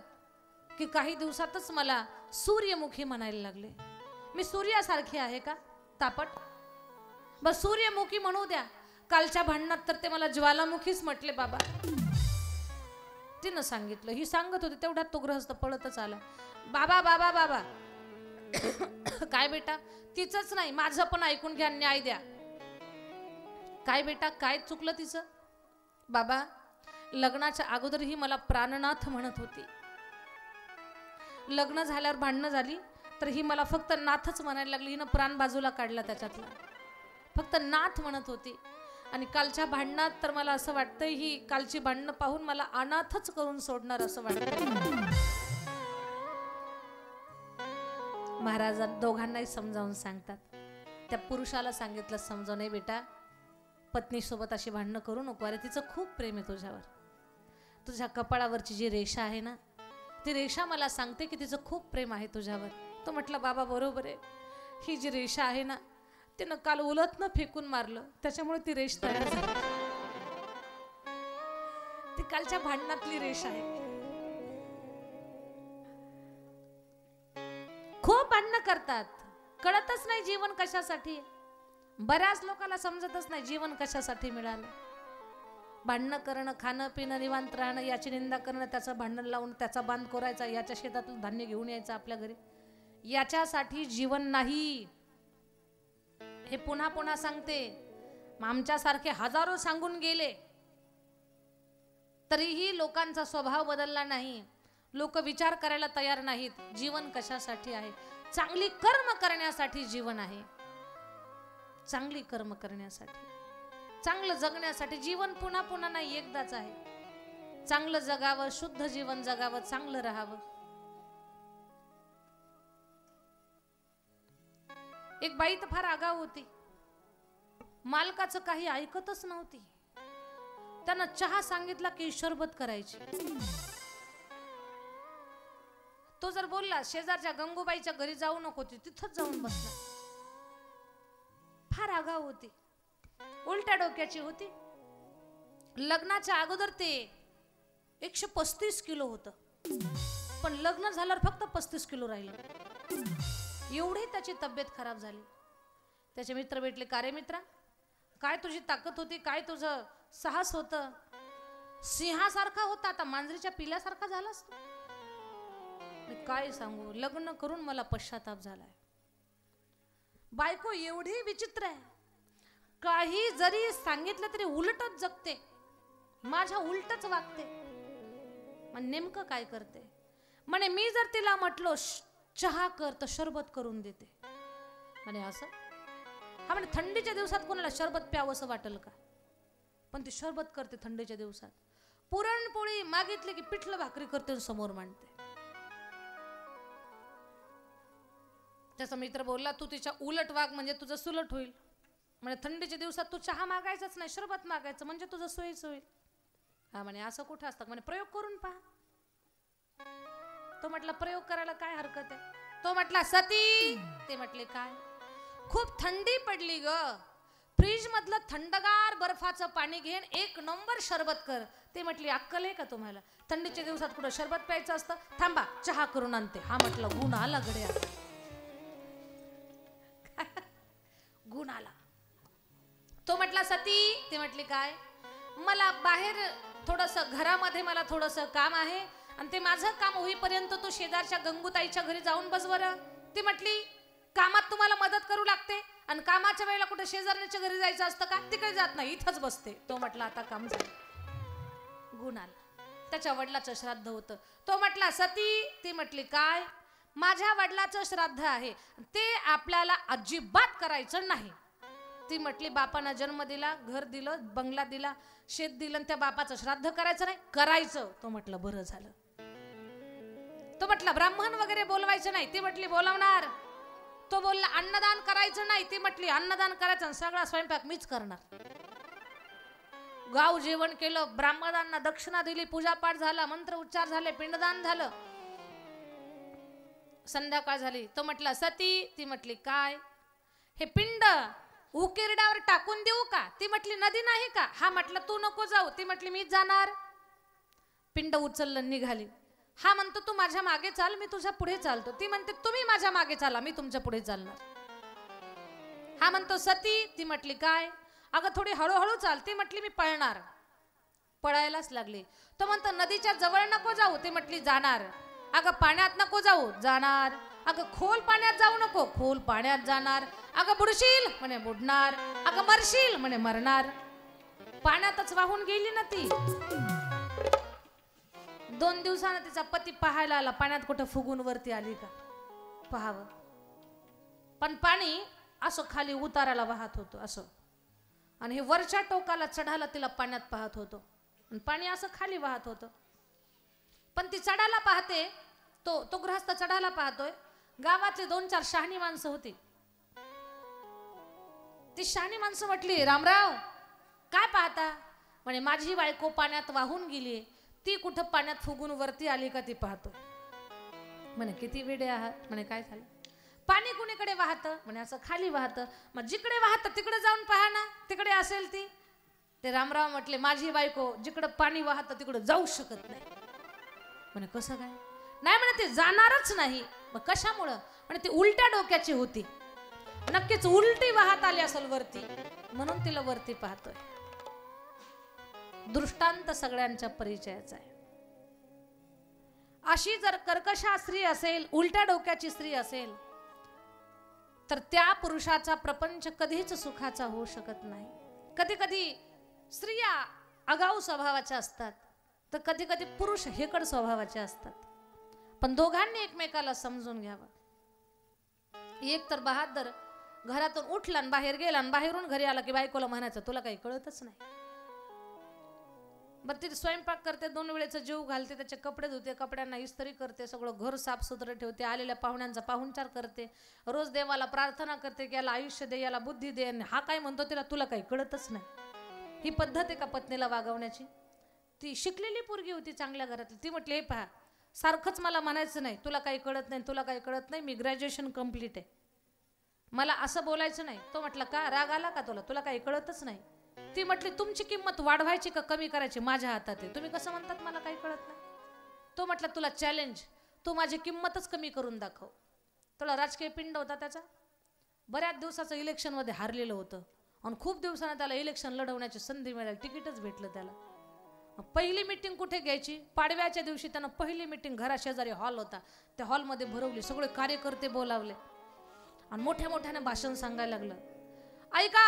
की काही दिवसातच मला सूर्यमुखी म्हणायला लागले. मी सूर्यासारखी आहे का तापट? बस सूर्यमुखी म्हणू द्या. कालच्या भांडणात तर ते मला ज्वालामुखीच म्हटले बाबा. तिनं सांगितलं. ही सांगत होती तेवढ्यात तो गृहस्थ पळतच आला. बाबा बाबा बाबा काय बेटा? तिचंच नाही माझं पण ऐकून घ्या, न्याय द्या. काय बेटा, काय चुकलं तिचं? बाबा लग्नाच्या अगोदर ही मला प्राणनाथ म्हणत होती. लग्न झाल्यावर भांडणं झाली तर ही मला फक्त नाथच म्हणायला लागली. हिनं प्राण बाजूला काढला त्याच्यातला, फक्त नाथ म्हणत होती. आणि कालच्या भांडणात तर मला असं वाटतं ही कालची भांडणं पाहून मला अनाथच करून सोडणार असं वाटतं. महाराज दोघांनाही समजावून सांगतात. त्या पुरुषाला सांगितलं समजावून, नाही बेटा पत्नी सोबत अशी भांडणं करू नको. अरे तिचं खूप प्रेम आहे तुझ्यावर. तुझ्या कपाळावरची जी रेषा आहे ना, ती रेषा मला सांगते की तिचं खूप प्रेम आहे तुझ्यावर. तो म्हटला, बाबा बरोबर आहे, ही जी रेषा आहे ना, तिनं काल उलटनं फेकून मारलं, त्याच्यामुळे ती रेष तयार झाली. ती कालच्या भांडणातली रेष आहे. खूप भांडणं करतात, कळतच नाही जीवन कशासाठी. बऱ्याच लोकांना समजतच नाही जीवन कशासाठी मिळालं. भांडणं करणं, खाणं पिणं, निवांत राहणं, याची निंदा करणं, त्याचं भांडण लावून त्याचा बांध करायचा, याच्या शेतातलं धान्य घेऊन यायचं आपल्या घरी, याच्यासाठी जीवन नाही. हे पुन्हा पुन्हा सांगते. आमच्यासारखे हजारो सांगून गेले तरीही लोकांचा स्वभाव बदलला नाही. लोक विचार करायला तयार नाहीत. जीवन कशासाठी आहे? चांगली कर्म करण्यासाठी जीवन आहे. चांगली कर्म करण्यासाठी, चांगलं जगण्यासाठी. जीवन पुन्हा पुन्हा नाही, एकदाच आहे. चांगलं जगावं, शुद्ध जीवन जगावं, चांगलं राहावं. एक बाई तर फार आगाऊ होती, मालकाचं काही ऐकतच नव्हती. त्यानं चहा सांगितला की सरबत करायची. तो जर बोलला शेजारच्या गंगूबाईच्या घरी जाऊ नको, तिथंच जाऊन बसला. फार आगाऊ होती, उलट्या डोक्याची होती. लग्नाच्या अगोदर ते 135 किलो होतं, पण लग्न झाल्यावर फक्त 35 किलो राहिलं. एवढी त्याची तब्येत खराब झाली. त्याचे मित्र भेटले, का रे मित्रा, काय तुझी ताकद होती, काय तुझं साहस होतं, सिंहासारखा होता, आता मांजरीच्या पिल्यासारखा झालास तू. काय सांगू, लग्न करून मला पश्चाताप झालाय. बायको एवढी विचित्र आहे, काही जरी सांगितलं तरी उलटच जगते, माझ्या उलटच वागते. मग नेमकं काय करते म्हणे, मी जर तिला म्हटलो चहा कर तर शरबत करून देते म्हणे. असं हा म्हणे, थंडीच्या दिवसात कोणाला शरबत प्यावं असं वाटेल का, पण ती शरबत करते थंडीच्या दिवसात. पुरणपोळी मागितली की पिठलं भाकरी करते समोर मांडते. त्याचा मित्र बोलला, तू तिच्या उलट वाग म्हणजे तुझं सुलट होईल. म्हणजे थंडीच्या दिवसात तू चहा मागायचाच नाही, शरबत मागायचं म्हणजे तुझं सोयीच होईल. हा म्हणे, असं कुठं असतं म्हणे, प्रयोग करून पहा. तो म्हटला, प्रयोग करायला काय हरकत आहे. तो म्हटला, सती. ते म्हटले, काय. खूप थंडी पडली ग, फ्रीज मधलं थंडगार बर्फाचं पाणी घेऊन 1 नंबर शरबत कर. ते म्हटली, अक्कल आहे का तुम्हाला, थंडीच्या दिवसात कुठं शरबत प्यायचं असतं, थांबा चहा करून आणते. हा म्हटलं, गुण आला गड्या, गुण आला. तो म्हटला, सती. ते म्हटले, काय. मला बाहेर थोडंसं, घरामध्ये मला थोडंसं काम आहे, आणि ते माझं काम होईपर्यंत तू शेजारच्या गंगूताईच्या घरी जाऊन बस बरं. ती म्हटली, कामात तुम्हाला मदत करू लागते आणि कामाच्या वेळेला कुठे शेजारच्या घरी जायचं असतं का, तिकडे जात नाही, इथंच बसते. तो म्हटला, आता काम झालं, गुण आला. त्याच्या वडिलाचं श्राद्ध होतं. तो म्हटला, सती. ती म्हटली, काय. माझ्या वडिलाचं श्राद्ध आहे, ते आपल्याला अजिबात करायचं नाही. ती म्हटली, बापानं जन्म दिला, घर दिलं, बंगला दिला, शेत दिलं, त्या बापाचं श्राद्ध करायचं नाही. करायचं. तो म्हटलं, बरं झालं. तो म्हटला, ब्राह्मण वगैरे बोलवायचं नाही. ती म्हटली, बोलवणार. तो बोलला, अन्नदान करायचं नाही. ती म्हटली, अन्नदान करायचं, सगळा स्वयंपाक मीच करणार. गाव जेवण केलं, ब्राह्मणांना दक्षिणा दिली, पूजापाठ झाला, मंत्र उच्चार झाले, पिंडदान झालं. संध्याकाळ झाली. तो म्हटला, सती. ती म्हटली, काय. हे पिंड उकिरड्यावर टाकून देऊ का. ती म्हटली, नदी नाही का. हा म्हटलं, तू नको जाऊ. ती म्हटली, मीच जाणार. पिंड उचललं, निघाली. हा म्हणतो, तू माझ्या मागे चाल, मी तुझ्या पुढे चालतो. ती म्हणते, तुम्ही माझ्या मागे चाला, मी तुमच्या पुढे चालणार. हा म्हणतो, सती. ती म्हटली, काय. अगं थोडी हळूहळू चाल. ती म्हटली, मी पळणार. पळायलाच लागली. तो म्हणतो, नदीच्या जवळ नको जाऊ. ती म्हटली, जाणार. अगं पाण्यात नको जाऊ. जाणार. अगं खोल पाण्यात जाऊ नको. खोल पाण्यात जाणार. अगं बुडशील म्हणे, बुडणार. अगं मरशील म्हणे, मरणार. पाण्यातच वाहून गेली ना ती. 2 दिवसानं तिचा पती पाहायला आला, पाण्यात कुठं फुगून वरती आली का पहावं. पण पाणी असं खाली उताराला वाहत होतं असं, आणि हे वरच्या टोकाला चढायला तिला पाण्यात पाहत होतो, आणि पाणी असं खाली वाहत होतं. पण ती चढायला पाहते, तो गृहस्थ चढायला पाहतोय. गावातली 2-4 शहाणी माणसं होती. ती शहाणी माणसं म्हटली, रामराव काय पाहता. म्हणे, माझी बायको पाण्यात वाहून गेली, ती कुठं पाण्यात फुगून वरती आली का ती पाहतोय. म्हणे, किती वेडे आहात. म्हणे, काय झालं. पाणी कुणीकडे वाहतं. म्हणे, असं खाली वाहतं. मग जिकडे वाहतं तिकडे जाऊन पहा ना, तिकडे असेल ती. ते रामराव म्हटले, माझी बायको जिकडं पाणी वाहतं तिकडे जाऊ शकत नाही. म्हणे, कसं काय. नाही म्हणे, ती जाणारच नाही. मग कशामुळं. म्हणे, ती उलट्या डोक्याची होती, नक्कीच उलटी वाहत आली असेल वरती, म्हणून तिला वरती पाहतोय. दृष्टांत सगळ्यांच्या परिचयाचा आहे. अशी जर कर्कशा स्त्री असेल, उलट्या डोक्याची स्त्री असेल, तर त्या पुरुषाचा प्रपंच कधीच सुखाचा होऊ शकत नाही. कधी कधी स्त्रिया आगाऊ स्वभावाच्या असतात, तर कधी कधी पुरुष हेकड स्वभावाचे असतात. पण दोघांनी एकमेकाला समजून घ्यावं. एक तर बहादर घरातून उठला आणि बाहेर गेला, आणि बाहेरून घरी आला की बायकोला म्हणायचं, तुला काही कळतच नाही. बरं, ती स्वयंपाक करते, 2 वेळेचा जीव घालते, त्याचे कपडे धुते, कपड्यांना इस्त्री करते, सगळं घर साफसुथरं ठेवते, आलेल्या पाहुण्यांचा पाहुणचार करते, रोज देवाला प्रार्थना करते की याला आयुष्य दे, याला बुद्धी दे. आणि हा काय म्हणतो तिला, तुला काही कळतच नाही. ही पद्धत आहे का पत्नीला वागवण्याची? ती शिकलेली पोरगी होती चांगल्या घरातली. ती म्हटली, हे पहा, सारखंच मला म्हणायचं नाही तुला काही कळत नाही, तुला काही कळत नाही, मी ग्रॅज्युएशन कंप्लीट आहे, मला असं बोलायचं नाही. तो म्हटला, का राग आला का तुला, तुला काही कळतच नाही. ती म्हटली, तुमची किंमत वाढवायची का कमी करायची माझ्या हातात आहे, तुम्ही कसं म्हणतात मला काही कळत नाही. तो म्हटला, तुला चॅलेंज, तू माझी किंमतच कमी करून दाखव. थोडा राजकीय पिंड होता त्याचा, बऱ्याच दिवसाचं इलेक्शनमध्ये हारलेलं होतं आणि खूप दिवसांना त्याला इलेक्शन लढवण्याची संधी मिळाली, तिकीटच भेटलं त्याला. पहिली मीटिंग कुठे घ्यायची? पाडव्याच्या दिवशी त्यानं पहिली मीटिंग घराशेजारी हॉल होता, त्या हॉलमध्ये भरवली, सगळे कार्यकर्ते बोलावले आणि मोठ्या मोठ्याने भाषण सांगायला लागलं. ऐका,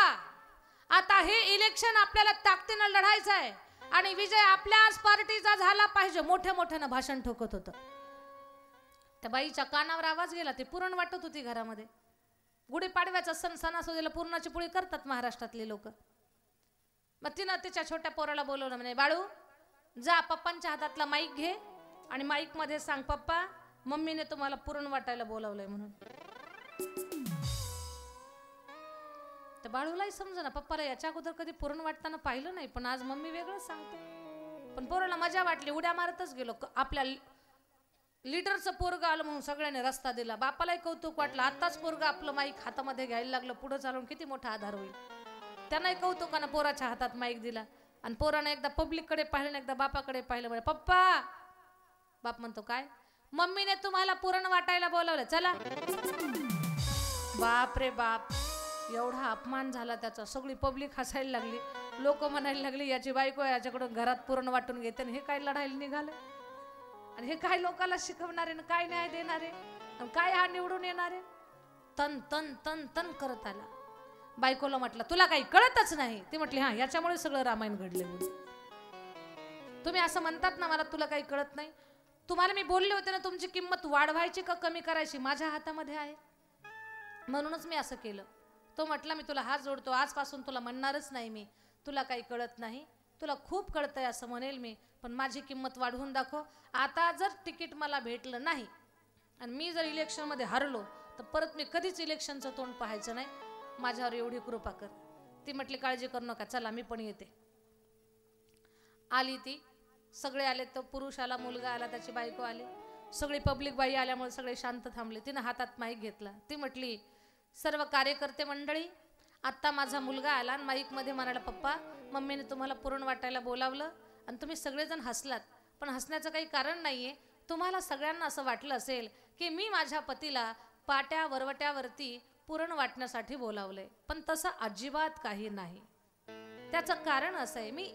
आता हे इलेक्शन आपल्याला ताकदीनं लढायचं आहे आणि विजय आपल्याच पार्टीचा झाला पाहिजे. मोठ्या मोठ्यानं भाषण ठोकत होतं. त्या बाईच्या कानावर आवाज गेला, ती पुरण वाटत होती घरामध्ये. गुढीपाडव्याचा सण, सणासुदीला पुरणाची पोळी करतात महाराष्ट्रातले लोक. मग तिनं तिच्या छोट्या पोराला बोलवलं, म्हणे, बाळू जा पप्पांच्या हातातला माईक घे आणि माईक मध्ये सांग, पप्पा मम्मीने तुम्हाला पुरण वाटायला बोलावलंय म्हणून. तर बाळूलाही समजा, पप्पाला याच्या अगोदर कधी पुरण वाटताना पाहिलं नाही, पण आज मम्मी वेगळंच सांगते. पण पोराला मजा वाटली, उड्या मारतच गेलो. आपल्या लीडरचं पोरगा आलं म्हणून सगळ्यांनी रस्ता दिला. बापालाही कौतुक वाटलं, आताच पोरगा आपलं माईक हातामध्ये घ्यायला लागलं, पुढे चालून किती मोठा आधार होईल. त्यांनाही कौतुकानं पोराच्या हातात माईक दिला आणि पोरानं एकदा पब्लिककडे पाहिलं, एकदा बापाकडे पाहिलं. म्हणे, पप्पा. बाप म्हणतो, काय? मम्मीने तुम्हाला पुरण वाटायला बोलावलं, चला. बाप रे बाप, एवढा अपमान झाला त्याचा. सगळी पब्लिक हसायला लागली, लोक म्हणायला लागली, याची बायको याच्याकडून घरात पुरण वाटून घेते, हे काय लढायला निघाले आणि हे काय लोकांना शिकवणारे, काय न्याय देणारे, काय हा निवडून येणारे. तन तन तन तन करत आला. बायकोला म्हटलं, तुला काही कळतच नाही. ती म्हटली, हा, याच्यामुळे सगळं रामायण घडले. तुम्ही असं म्हणतात ना मला तुला काही कळत नाही, तुम्हाला मी बोलले होते ना तुमची किंमत वाढवायची का कमी करायची माझ्या हातामध्ये आहे, म्हणूनच मी असं केलं. तो म्हटला, मी तुला हात जोडतो, आजपासून तुला म्हणणारच नाही मी तुला काही कळत नाही, तुला खूप कळतंय असं म्हणेल मी, पण माझी किंमत वाढवून दाखव. आता जर तिकीट मला भेटलं नाही आणि मी जर इलेक्शनमध्ये हरलो तर परत मी कधीच इलेक्शनचं तोंड पाहायचं नाही, माझ्यावर एवढी कृपा कर. ती म्हटली, काळजी करू नका, चला मी पण येते. आली ती, सगळे आले, तो पुरुष आला, मुलगा आला, त्याची बायको आली, सगळी पब्लिक बाई आल्यामुळे सगळे शांत थांबले. तिनं हातात माईक घेतला. ती म्हटली, सर्व कार्यकर्ते मंडळी, आत्ता माझा मुलगा आला आणि माईकमध्ये म्हणाला, पप्पा मम्मीने तुम्हाला पुरण वाटायला बोलावलं आणि तुम्ही सगळेजण हसलात, पण हसण्याचं काही कारण नाहीये. तुम्हाला सगळ्यांना असं वाटलं असेल की मी माझ्या पतीला पाट्या वरवट्यावरती पुरण वाटण्यासाठी बोलावलंय, पण तसं अजिबात काही नाही. त्याचं कारण असं आहे, मी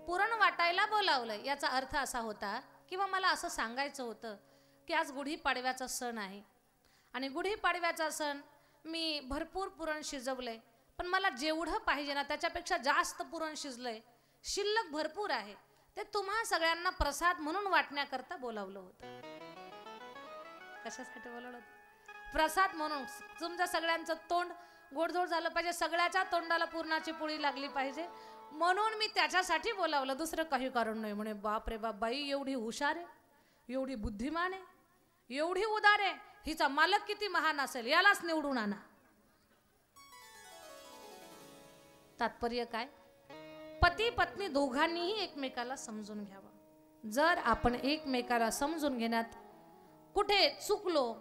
पुरण वाटायला बोलावलंय याचा अर्थ असा होता किंवा मला असं सांगायचं होतं की आज गुढीपाडव्याचा सण आहे आणि गुढीपाडव्याचा सण मी भरपूर पुरण शिजवलंय, पण मला जेवढं पाहिजे ना त्याच्यापेक्षा जास्त पुरण शिजलंय, शिल्लक भरपूर आहे, ते तुम्हा सगळ्यांना प्रसाद म्हणून वाटण्याकरता बोलावलं होतं. कशासाठी बोलावलं होतं? प्रसाद म्हणून. तुमच्या सगळ्यांचं तोंड गोडधोड झालं पाहिजे, सगळ्याच्या तोंडाला पुरणाची पोळी लागली पाहिजे, म्हणून मी त्याच्यासाठी बोलावलं, दुसरं काही कारण नाही. म्हणे, बाप रे बाप, बाई एवढी हुशार आहे, एवढी बुद्धिमान आहे, एवढी उदार आहे, हिचा मालक किती महान असेल, यालाच निवडून आणा. तात्पर्य काय? पती पत्नी दोघांनीही एकमेकाला समजून घ्यावं. जर आपण एकमेकाला समजून घेण्यात कुठे चुकलो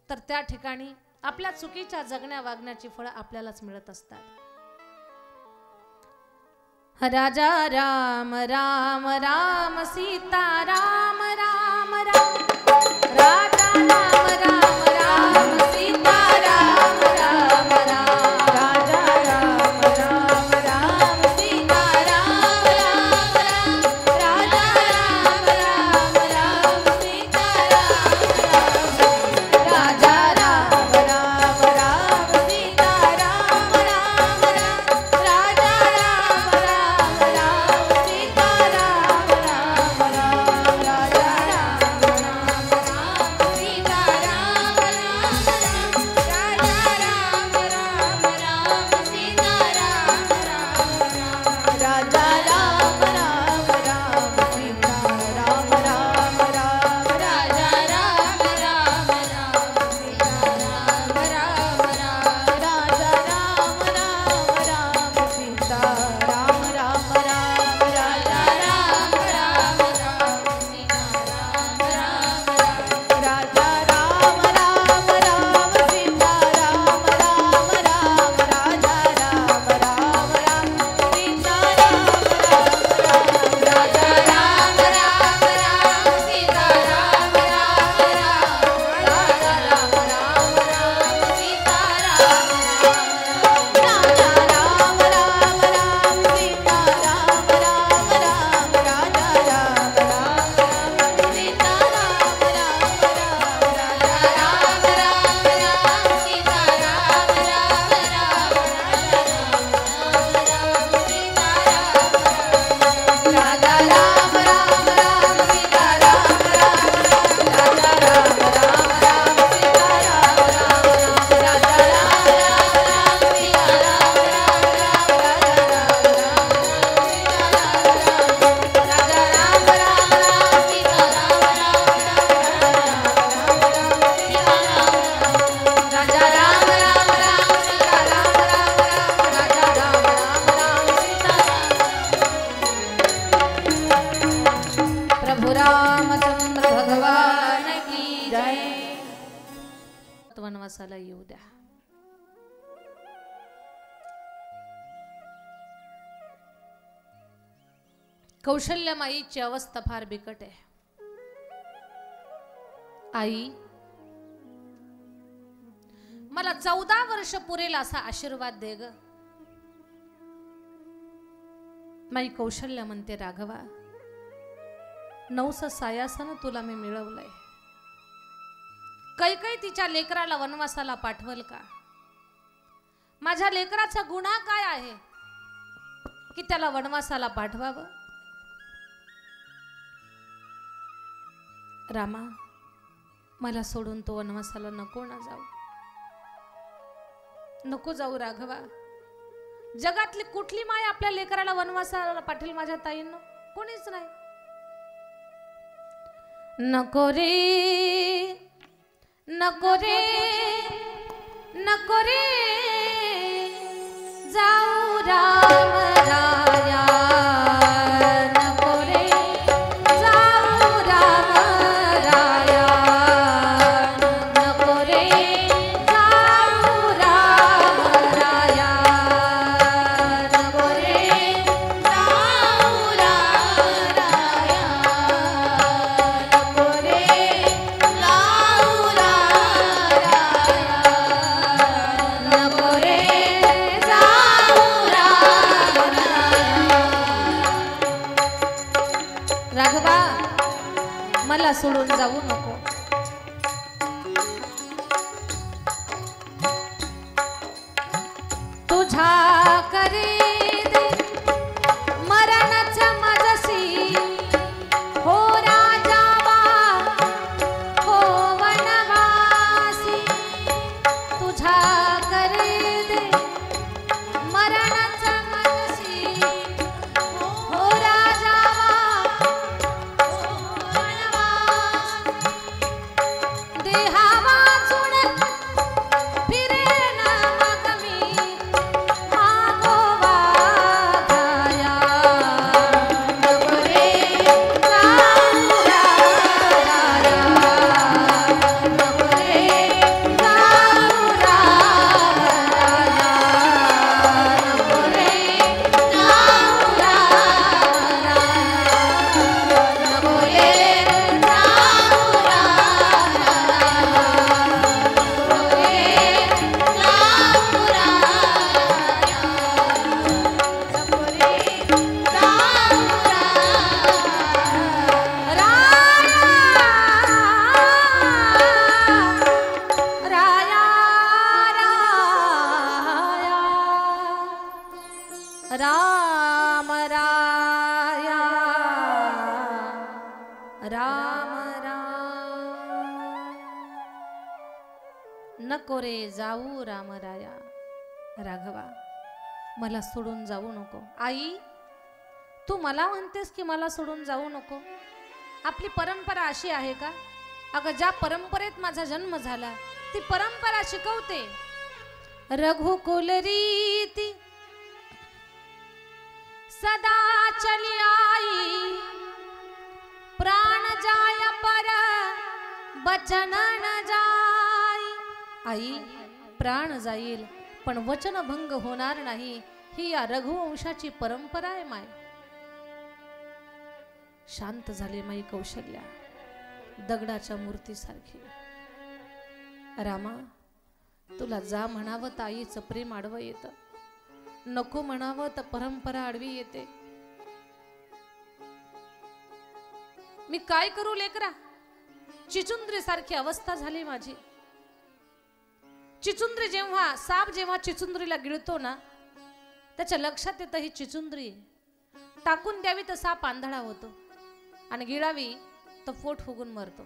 तर त्या ठिकाणी आपल्या चुकीच्या जगण्या वागण्याची फळं आपल्यालाच मिळत असतात. राजा राम राम राम सीता राम राम राम, राजा राम राम राम सीता राम राम राम, राजा राम राम राम सीता राम राम राम, राजा राम राम राम सीता राम राम, राजा राम राम राम सीता राम राम राम, राजा राम राम राम सीता राम राम राम, राजा राम राम राम सीता राम राम राम, राजा राम वनवासाला येऊ द्या. कौशल्य माईची अवस्था फार बिकट आहे. आई, मला 14 वर्ष पुरेल असा आशीर्वाद दे ग. माई कौशल्य म्हणते, राघवा, 9 सायासन तुला मी मिळवलंय. कैकई तिच्या लेकराला वनवासाला पाठवल का? माझ्या लेकराचा गुन्हा काय आहे की त्याला वनवासाला पाठवावं? रामा, मला सोडून तो वनवासाला नको ना जाऊ. नको जाऊ राघवा. जगातली कुठली माय आपल्या लेकराला वनवासाला पाठवेल माझ्या ताईंनो? कोणीच नाही. नको रे, नको रे, नको रे जाऊ राम राया. नको रे जाऊ राम राया. नको रे जाऊ राम राया. नको रे जाऊ राम राया. नको रे जाऊ राम राया. नको रे जाऊ राम राया. राघवा, मला सोडून जाऊ नको. तुझा करे दे मरणच माझसी. हो राजावा, हो वनवासी. तुझा करे दे मरणच माझसी. हो राजावा, देहा वाचून फिरेन मग मी मागोवा घाया. नको रे जाऊ राया. नको रे जाऊ राया. नको रे जाऊ राया. नको रे जाऊ राम राया. राम राम. नको रे जाऊ राम राया. राघवा, मला सोडून जाऊ नको. आई, तू मला म्हणतेस की मला सोडून जाऊ नको? आपली परंपरा अशी आहे का? अगं, ज्या परंपरेत माझा जन्म झाला ती परंपरा शिकवते, रघुकुल रीती सदा चली आई. प्राण जाय पर वचन न जाय. आई, प्राण जाईल पण वचन भंग होणार नाही. ही या रघुवंशाची परंपरा आहे माय. शांत झाले माई कौशल्या, दगडाच्या मूर्तीसारखी. रामा, तुला जा म्हणावं तर आईचं प्रेम आडवं येतं, नको म्हणावं तर परंपरा आडवी येते. मी काय करू लेकरा? चिचुंद्री सारखी अवस्था झाली माझी. चिचुंद्री जेव्हा, साप जेव्हा चिचुंद्रीला गिळतो ना, त्याच्या लक्षात येतं ही चिचुंद्री टाकून द्यावी तर साप आंधळा होतो आणि गिळावी तर पोट फुगून मरतो.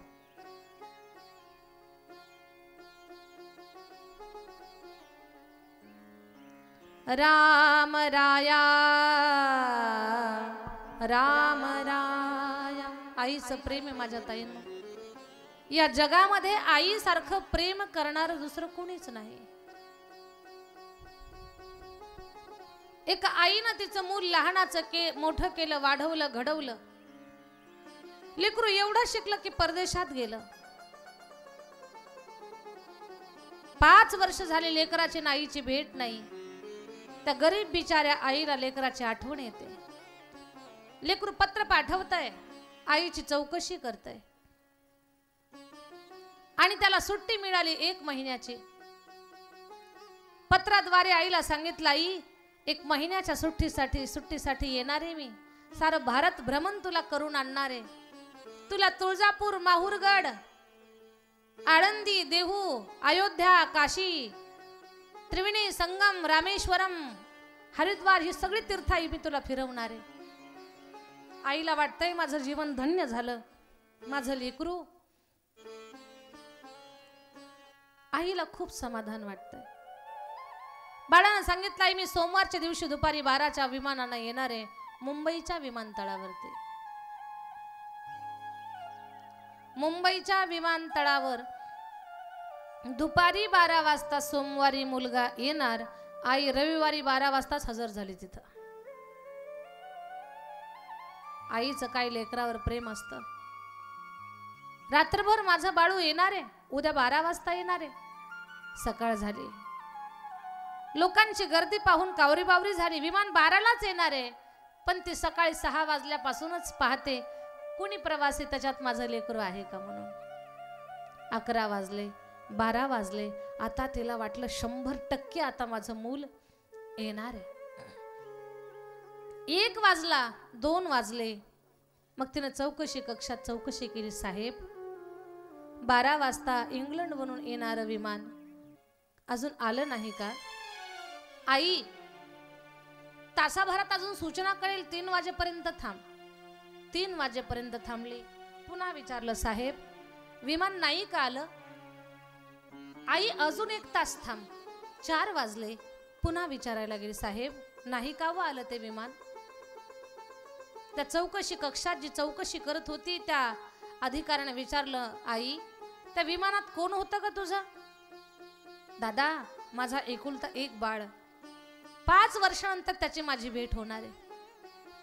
राम राया, राम राया. आईचं प्रेम आहे माझ्या ताईंनो. या जगामध्ये आईसारखं प्रेम करणार दुसरं कोणीच नाही. एक आईनं तिचं मूल लहानाचं मोठं केलं, वाढवलं, घडवलं. लेकरू एवढं शिकलं की परदेशात गेलं. 5 वर्ष झाले लेकराची आणि आईची भेट नाही. त्या गरीब बिचाऱ्या आईला लेकराची आठवण येते. लेकरू पत्र पाठवतंय, आईची चौकशी करतंय आणि त्याला सुट्टी मिळाली 1 महिन्याची. पत्राद्वारे आईला सांगितलं, आई 1 महिन्याच्या सुट्टीसाठी येणार आहे मी. सारं भारत भ्रमण तुला करून आणणार आहे. तुला तुळजापूर, माहूरगड, आळंदी, देहू, अयोध्या, काशी, त्रिवेणी संगम, रामेश्वरम, हरिद्वार ही सगळी तीर्थाई मी तुला फिरवणार आहे. आईला वाटतंय माझं जीवन धन्य झालं, माझं लेकरू. आईला खूप समाधान वाटतंय. बाळानं सांगितलं, आई मी सोमवारच्या दिवशी दुपारी 12च्या विमानानं येणार आहे मुंबईच्या विमानतळावरती. मुंबईच्या विमानतळावर दुपारी 12 वाजता सोमवारी मुलगा येणार. आई रविवारी 12 वाजताच हजर झाली तिथं. आईचं काय लेकरावर प्रेम असतं. रात्रभर माझं बाळू येणार आहे, उद्या 12 वाजता येणार आहे. सकाळ झाली, लोकांची गर्दी पाहून कावरी बावरी झाली. विमान 12लाच येणार आहे, पण ती सकाळी 6 वाजल्यापासूनच पाहते कुणी प्रवासी त्याच्यात माझं लेकरू आहे का म्हणून. 11 वाजले, 12 वाजले. आता तिला वाटलं 100% आता माझं मूल येणार आहे. 1 वाजला, 2 वाजले. मग तिने चौकशी कक्षात चौकशी केली, साहेब 12 वाजता इंग्लंडवरून येणारं विमान अजून आलं नाही का? आई तासाभरात अजून सूचना कळेल, 3 वाजेपर्यंत थांब. 3 वाजेपर्यंत थांबली. पुन्हा विचारलं, साहेब विमान नाही का आलं? आई अजून 1 तास थांब. 4 वाजले. पुन्हा विचारायला गेली, साहेब नाही का व आलं ते विमान? त्या चौकशी कक्षात जी चौकशी करत होती त्या अधिकाऱ्याने विचारलं, आई त्या विमानात कोण होतं का तुझं? दादा माझा एकुलता 1 बाळ, 5 वर्षानंतर त्याची माझी भेट होणार आहे.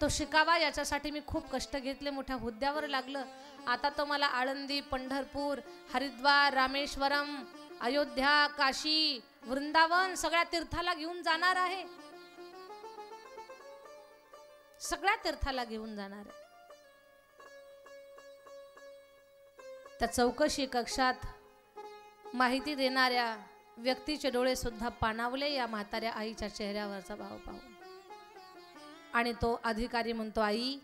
तो शिकावा याच्यासाठी मी खूप कष्ट घेतले, मोठ्या हुद्द्यावर लागलं. आता तो मला आळंदी, पंढरपूर, हरिद्वार, रामेश्वरम, अयोध्या, काशी, वृंदावन सगळ्या तीर्थाला घेऊन जाणार आहे. सगळ्या तीर्थाला घेऊन जाणार आहे. त्या चौकशी कक्षात माहिती देणाऱ्या व्यक्तीचे डोळे सुद्धा पाणावले या म्हाताऱ्या आईच्या चेहऱ्यावरचा भाव पाहून. आणि तो अधिकारी म्हणतो, आई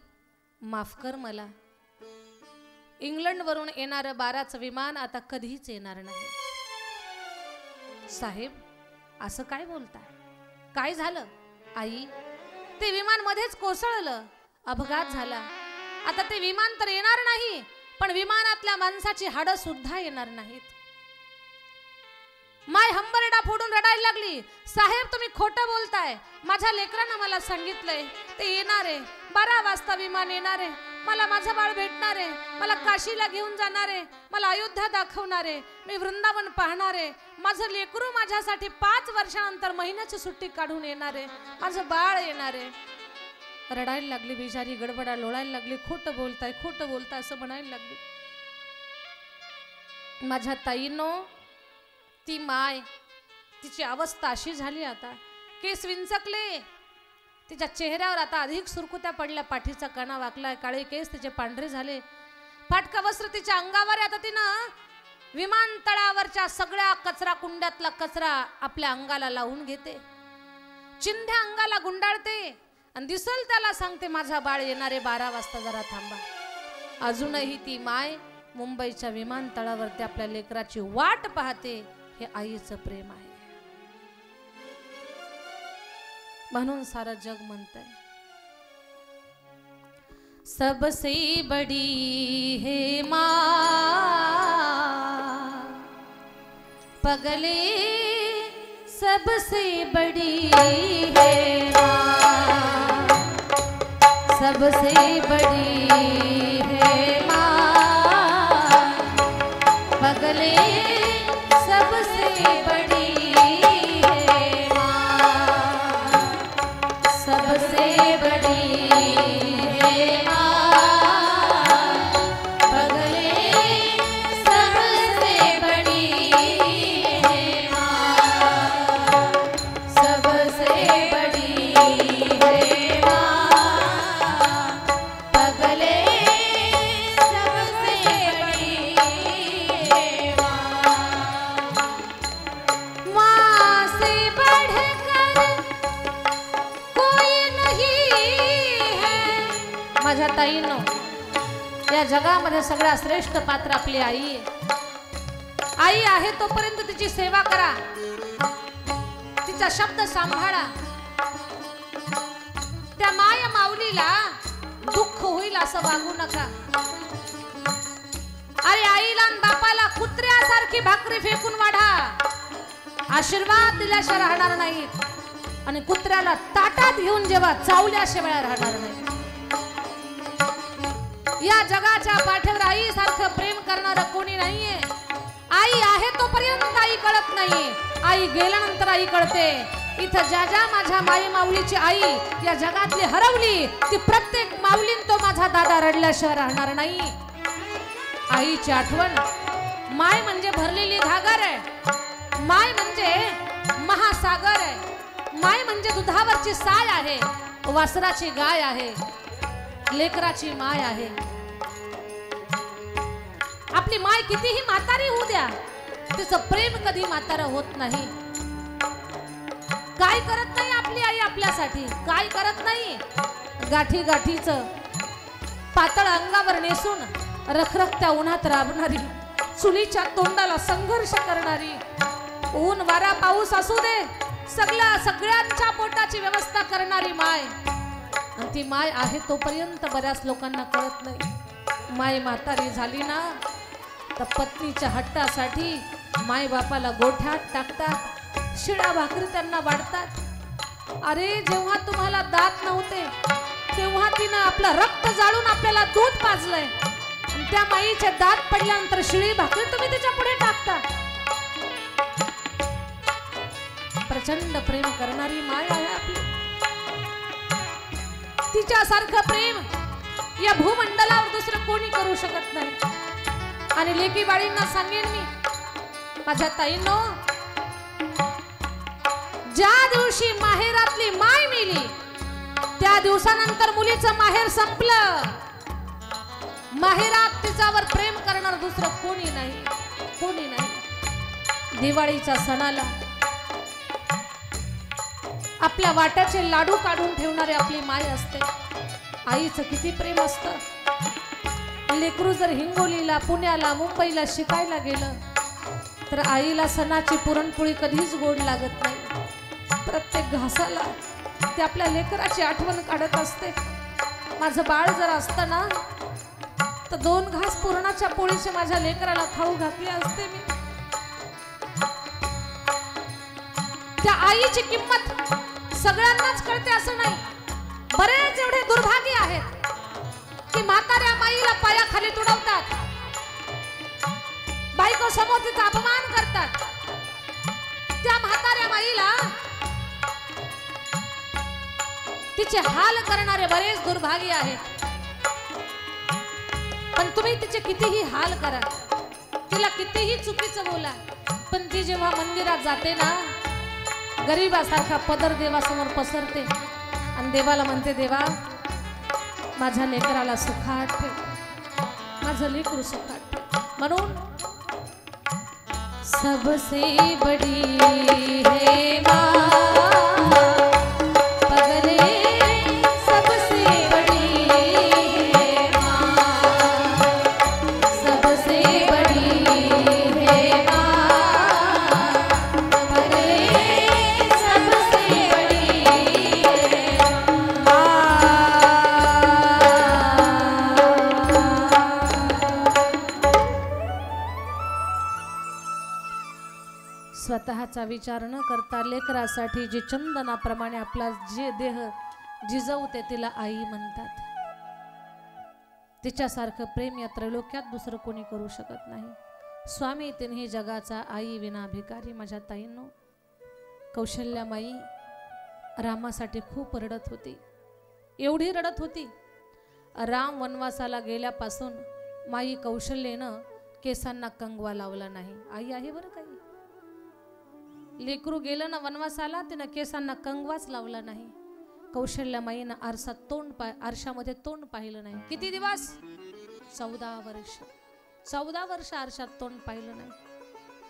माफ कर मला, इंग्लंडवरून येणारं 12चं विमान आता कधीच येणार नाही. साहेब असं काय बोलताय? काय झालं? आई ते विमान मध्येच कोसळलं, अपघात झाला. आता ते विमान तर येणार नाही, पण विमानातल्या माणसाची हाडं सुद्धा येणार नाहीत. माय हंबरडा फोडून रडायला लागली. साहेब तुम्ही खोटं बोलताय, माझ्या लेकरानं मला सांगितलंय ते येणार आहे, 12 वाजता विमान येणार आहे, मला माझं बाळ भेटणार आहे, मला काशीला घेऊन जाणार आहे, मला अयोध्या दाखवणार आहे, मी वृंदावन पाहणार आहे, माझं लेकरू माझ्यासाठी 5 वर्षानंतर महिन्याची सुट्टी काढून येणार आहे, माझं बाळ येणार आहे. रडायला लागली बिचारी, गडबडा लोळायला लागली. खोटं बोलताय, खोटं बोलताय असं म्हणायला लागली. माझ्या ताईनो, ती माय, तिची अवस्था अशी झाली, आता केस विंचकले, तिच्या चेहऱ्यावर आता अधिक सुरकुत्या पडल्या, पाठीचा कणा वाकलाय, काळे केस तिचे पांढरे झाले, फाटका वस्त्र तिच्या अंगावर. आता तिनं विमानतळावरच्या सगळ्या कचरा कुंड्यातला कचरा आपल्या अंगाला लावून घेते, चिंध्या अंगाला गुंडाळते आणि दिसल त्याला सांगते, माझा बाळ येणारे 12 वाजता, जरा थांबा. अजूनही ती माय मुंबईच्या विमानतळावरती आपल्या लेकराची वाट पाहते. हे आईचं प्रेम आहे. म्हणून सारं जग म्हणतंय, सबसे बड़ी है माँ पगले, सबसे बड़ी है माँ, सबसे बड़ी है माँ पगले, सबसे बड़ी है माँ, सबसे बड़ी है माँ पगले, सबसे बड़ी है माँ. माझ्या ताईंनो, या जगामध्ये सगळ्यात श्रेष्ठ पात्र आपली आई आहे. आई आहे तोपर्यंत तिची सेवा करा, तिचा शब्द सांभाळा. त्या माय माऊलीला दुःख होईल असं वागू नका. अरे आईला आणि बापाला कुत्र्यासारखी भाकरी फेकून वाढा, आशीर्वाद दिल्याशिवाय राहणार नाही. आणि कुत्र्याला ताटात घेऊन जेव्हा चावल्याशिवाय राहणार नाही. या जगाच्या पाठीवर आई सारखं प्रेम करणारं कोणी नाहीये. आई आहे तोपर्यंत आई कळत नाही, आई गेल्यानंतर आई कळते. इथं ज्या ज्या माझ्या माई माऊलीची आई या जगातली हरवली, ती प्रत्येक माऊलीन तो माझा दादा रडल्याशिवाय राहणार नाही. आईची आठवण, माय म्हणजे भरलेली घागर आहे, माय म्हणजे महासागर आहे, माय म्हणजे दुधावरची साय आहे, वासराची गाय आहे, लेकराची माय आहे. आपली माय कितीही म्हातारी होऊ द्या, तिचं प्रेम कधी म्हातारं होत नाही. काय करत नाही आपली आई आपल्यासाठी, काय करत नाही. गाठी गाठीचं पातळ अंगावर नेसून रखरखत्या उन्हात राबणारी, चुलीच्या तोंडाला संघर्ष करणारी, ऊन वारा पाऊस असू दे सगळ्यांच्या पोटाची व्यवस्था करणारी माय. आणि ती माय आहे तोपर्यंत बऱ्याच लोकांना कळत नाही. माय म्हातारी झाली ना तर पत्नीच्या हट्टासाठी माय बापाला गोठ्यात टाकतात, शिळा भाकरी त्यांना वाढतात. अरे जेव्हा तुम्हाला दात नव्हते तेव्हा तिनं आपलं रक्त जाळून आपल्याला दूध पाजलंय, आणि त्या माईचे दात पडल्यानंतर शिळी भाकरी तुम्ही तिच्या पुढे टाकता. प्रचंड प्रेम करणारी माय आहे आपली. तिच्यासारखं प्रेम या भूमंडलावर दुसरं कोणी करू शकत नाही. आणि लेकी बाळींना सांगेन मी, माझ्या ताईंनो, ज्या दिवशी माहेरातली माय मेली त्या दिवसानंतर मुलीचं माहेर संपलं. माहेरात तिच्यावर प्रेम करणार दुसरं कोणी नाही, कोणी नाही. दिवाळीच्या सणाला आपल्या वाट्याचे लाडू काढून ठेवणारी आपली माय असते. आईचं किती प्रेम असतं. लेकरू जर हिंगोलीला, पुण्याला, मुंबईला शिकायला गेलं तर आईला सणाची पुरणपोळी कधीच गोड लागत नाही. प्रत्येक घासाला ते आपल्या लेकराची आठवण काढत असते. माझं बाळ जर असतं ना तर 2 घास पुरणाच्या पोळीचे माझ्या लेकराला खाऊ घातले असते मी. त्या आईची किंमत सगळ्यांनाच कळते असं नाही. बरेच एवढे दुर्भागी आहेत की म्हाताऱ्या माईला पायाखाली तुडवतात, बायको समोर तिचा अपमान करतात. त्या म्हाताऱ्या माईला तिचे हाल करणारे बरेच दुर्भागी आहेत. पण तुम्ही तिचे कितीही हाल करा, तिला कितीही चुकीचं बोला, पण ती जेव्हा मंदिरात जाते ना, गरीबासारखा पदर देवासमोर पसरते आणि देवाला म्हणते, देवा माझ्या लेकराला सुखात ठेव, माझं लेकरू सुखात ठेव. म्हणून सबसे बडी है माँ पगले, सबसे बडी है माँ, सबसे बडी है माँ पगले, सबसे बडी है माँ. स्वतःचा विचार न करता लेकरासाठी जी चंदनाप्रमाणे आपला जे देह जिजवते तिला आई म्हणतात. तिच्यासारखं प्रेम या त्रैलोक्यात दुसरं कोणी करू शकत नाही. स्वामी तिन्ही जगाचा आई विना भिकारी. माझ्या ताईंनो, कौशल्यामाई रामासाठी खूप रडत होती. एवढी रडत होती, राम वनवासाला गेल्यापासून माई कौशल्येनं केसांना कंगवा लावला नाही. आई आहे बरं काही. लेकरू गेलं ना वनवासाला, तिनं केसांना कंगवाच लावला नाही. कौशल्यामाईनं आरशामध्ये तोंड पाहिलं नाही. किती दिवस? 14 वर्ष. 14 वर्ष आरशात तोंड पाहिलं नाही.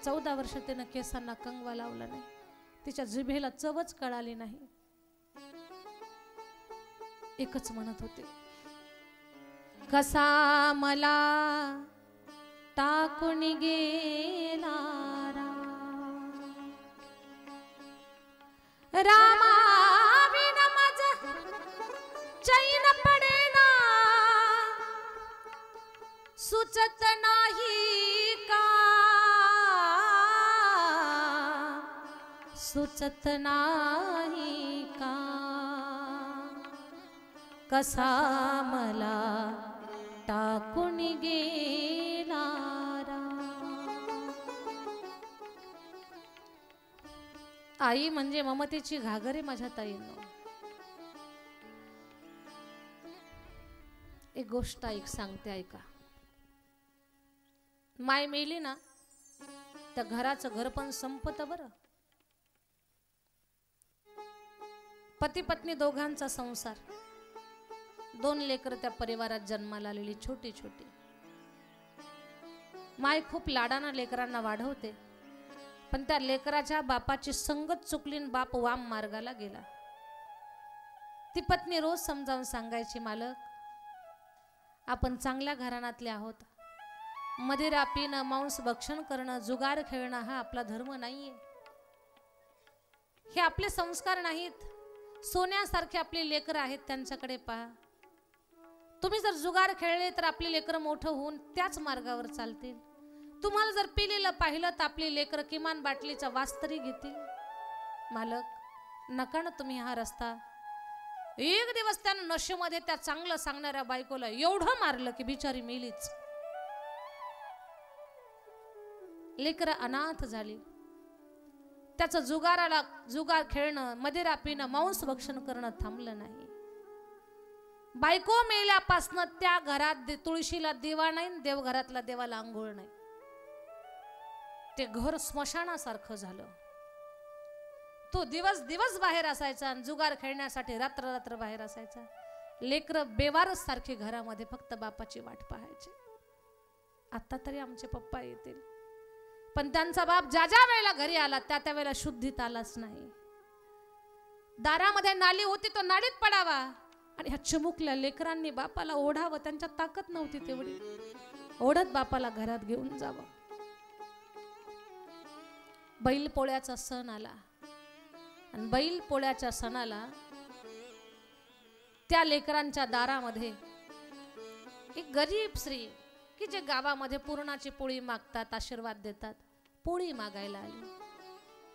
14 वर्ष तिनं केसांना कंगवा लावला नाही. तिच्या जिभेला चवच कळाली नाही. एकच म्हणत होते, कसा मला टाकून गेला रामा विना माझा चैन पडेना सुचत नाही का सुचत नाही का कसा मला टाकून गेला आई म्हणजे ममतेची घागरे माझ्या ताईंनो. एक गोष्ट ऐक सांगते ऐका. माय मेली ना त्या घराचं घर पण संपत बरं. पती पत्नी दोघांचा संसार, 2 लेकर त्या परिवारात जन्माला आलेली छोटी छोटी. माय खूप लाडानं लेकरांना वाढवते, पण त्या लेकराच्या बापाची संगत चुकली, बाप वाम मार्गाला गेला. ती पत्नी रोज समजावून सांगायची, मालक आपण चांगल्या घराण्यातले आहोत, मदिरा पिणं, मांस भक्षण करणं, जुगार खेळणं हा आपला धर्म नाहीये, हे आपले संस्कार नाहीत. सोन्यासारखे आपले लेकर आहेत, त्यांच्याकडे पहा. तुम्ही जर जुगार खेळले तर आपले लेकर मोठं होऊन त्याच मार्गावर चालतील. तुम्हाला जर पिलेलं पाहिलं तर आपली लेकर किमान बाटलीचा वास तरी घेतील. मालक नका ना तुम्ही हा रस्ता. एक दिवस त्यानं नशेमध्ये त्या चांगलं सांगणाऱ्या बायकोला एवढं मारलं की बिचारी मेलीच. लेकर अनाथ झाली. त्याचं जुगार खेळणं, मदिरा पिणं, मांस भक्षण करणं थांबलं नाही. बायको मेल्यापासनं त्या घरात तुळशीला दिवा नाही, देवघरातला देवाला आंघोळ नाही. ते घर स्मशानासारखं झालं. तो दिवस दिवस बाहेर असायचा आणि जुगार खेळण्यासाठी रात्र रात्र बाहेर असायचा. लेकर बेवारस सारखे घरामध्ये फक्त बापाची वाट पाहायचे. आता तरी आमचे पप्पा येतील, पण त्यांचा बाप ज्या ज्या वेळेला घरी आला त्या त्या वेळेला शुद्धीत आलाच नाही. दारामध्ये नाली होती, तो नालीत पडावा आणि ह्या चिमुकल्या लेकरांनी बापाला ओढावं. त्यांच्यात ताकद नव्हती तेवढी. ओढत बापाला घरात घेऊन जावं. बैल पोळ्याचा सण आला आणि बैल पोळ्याच्या सणाला त्या लेकरांच्या दारामध्ये एक गरीब स्त्री की जे गावामध्ये पुरणाची पोळी मागतात, आशीर्वाद देतात, पोळी मागायला आली.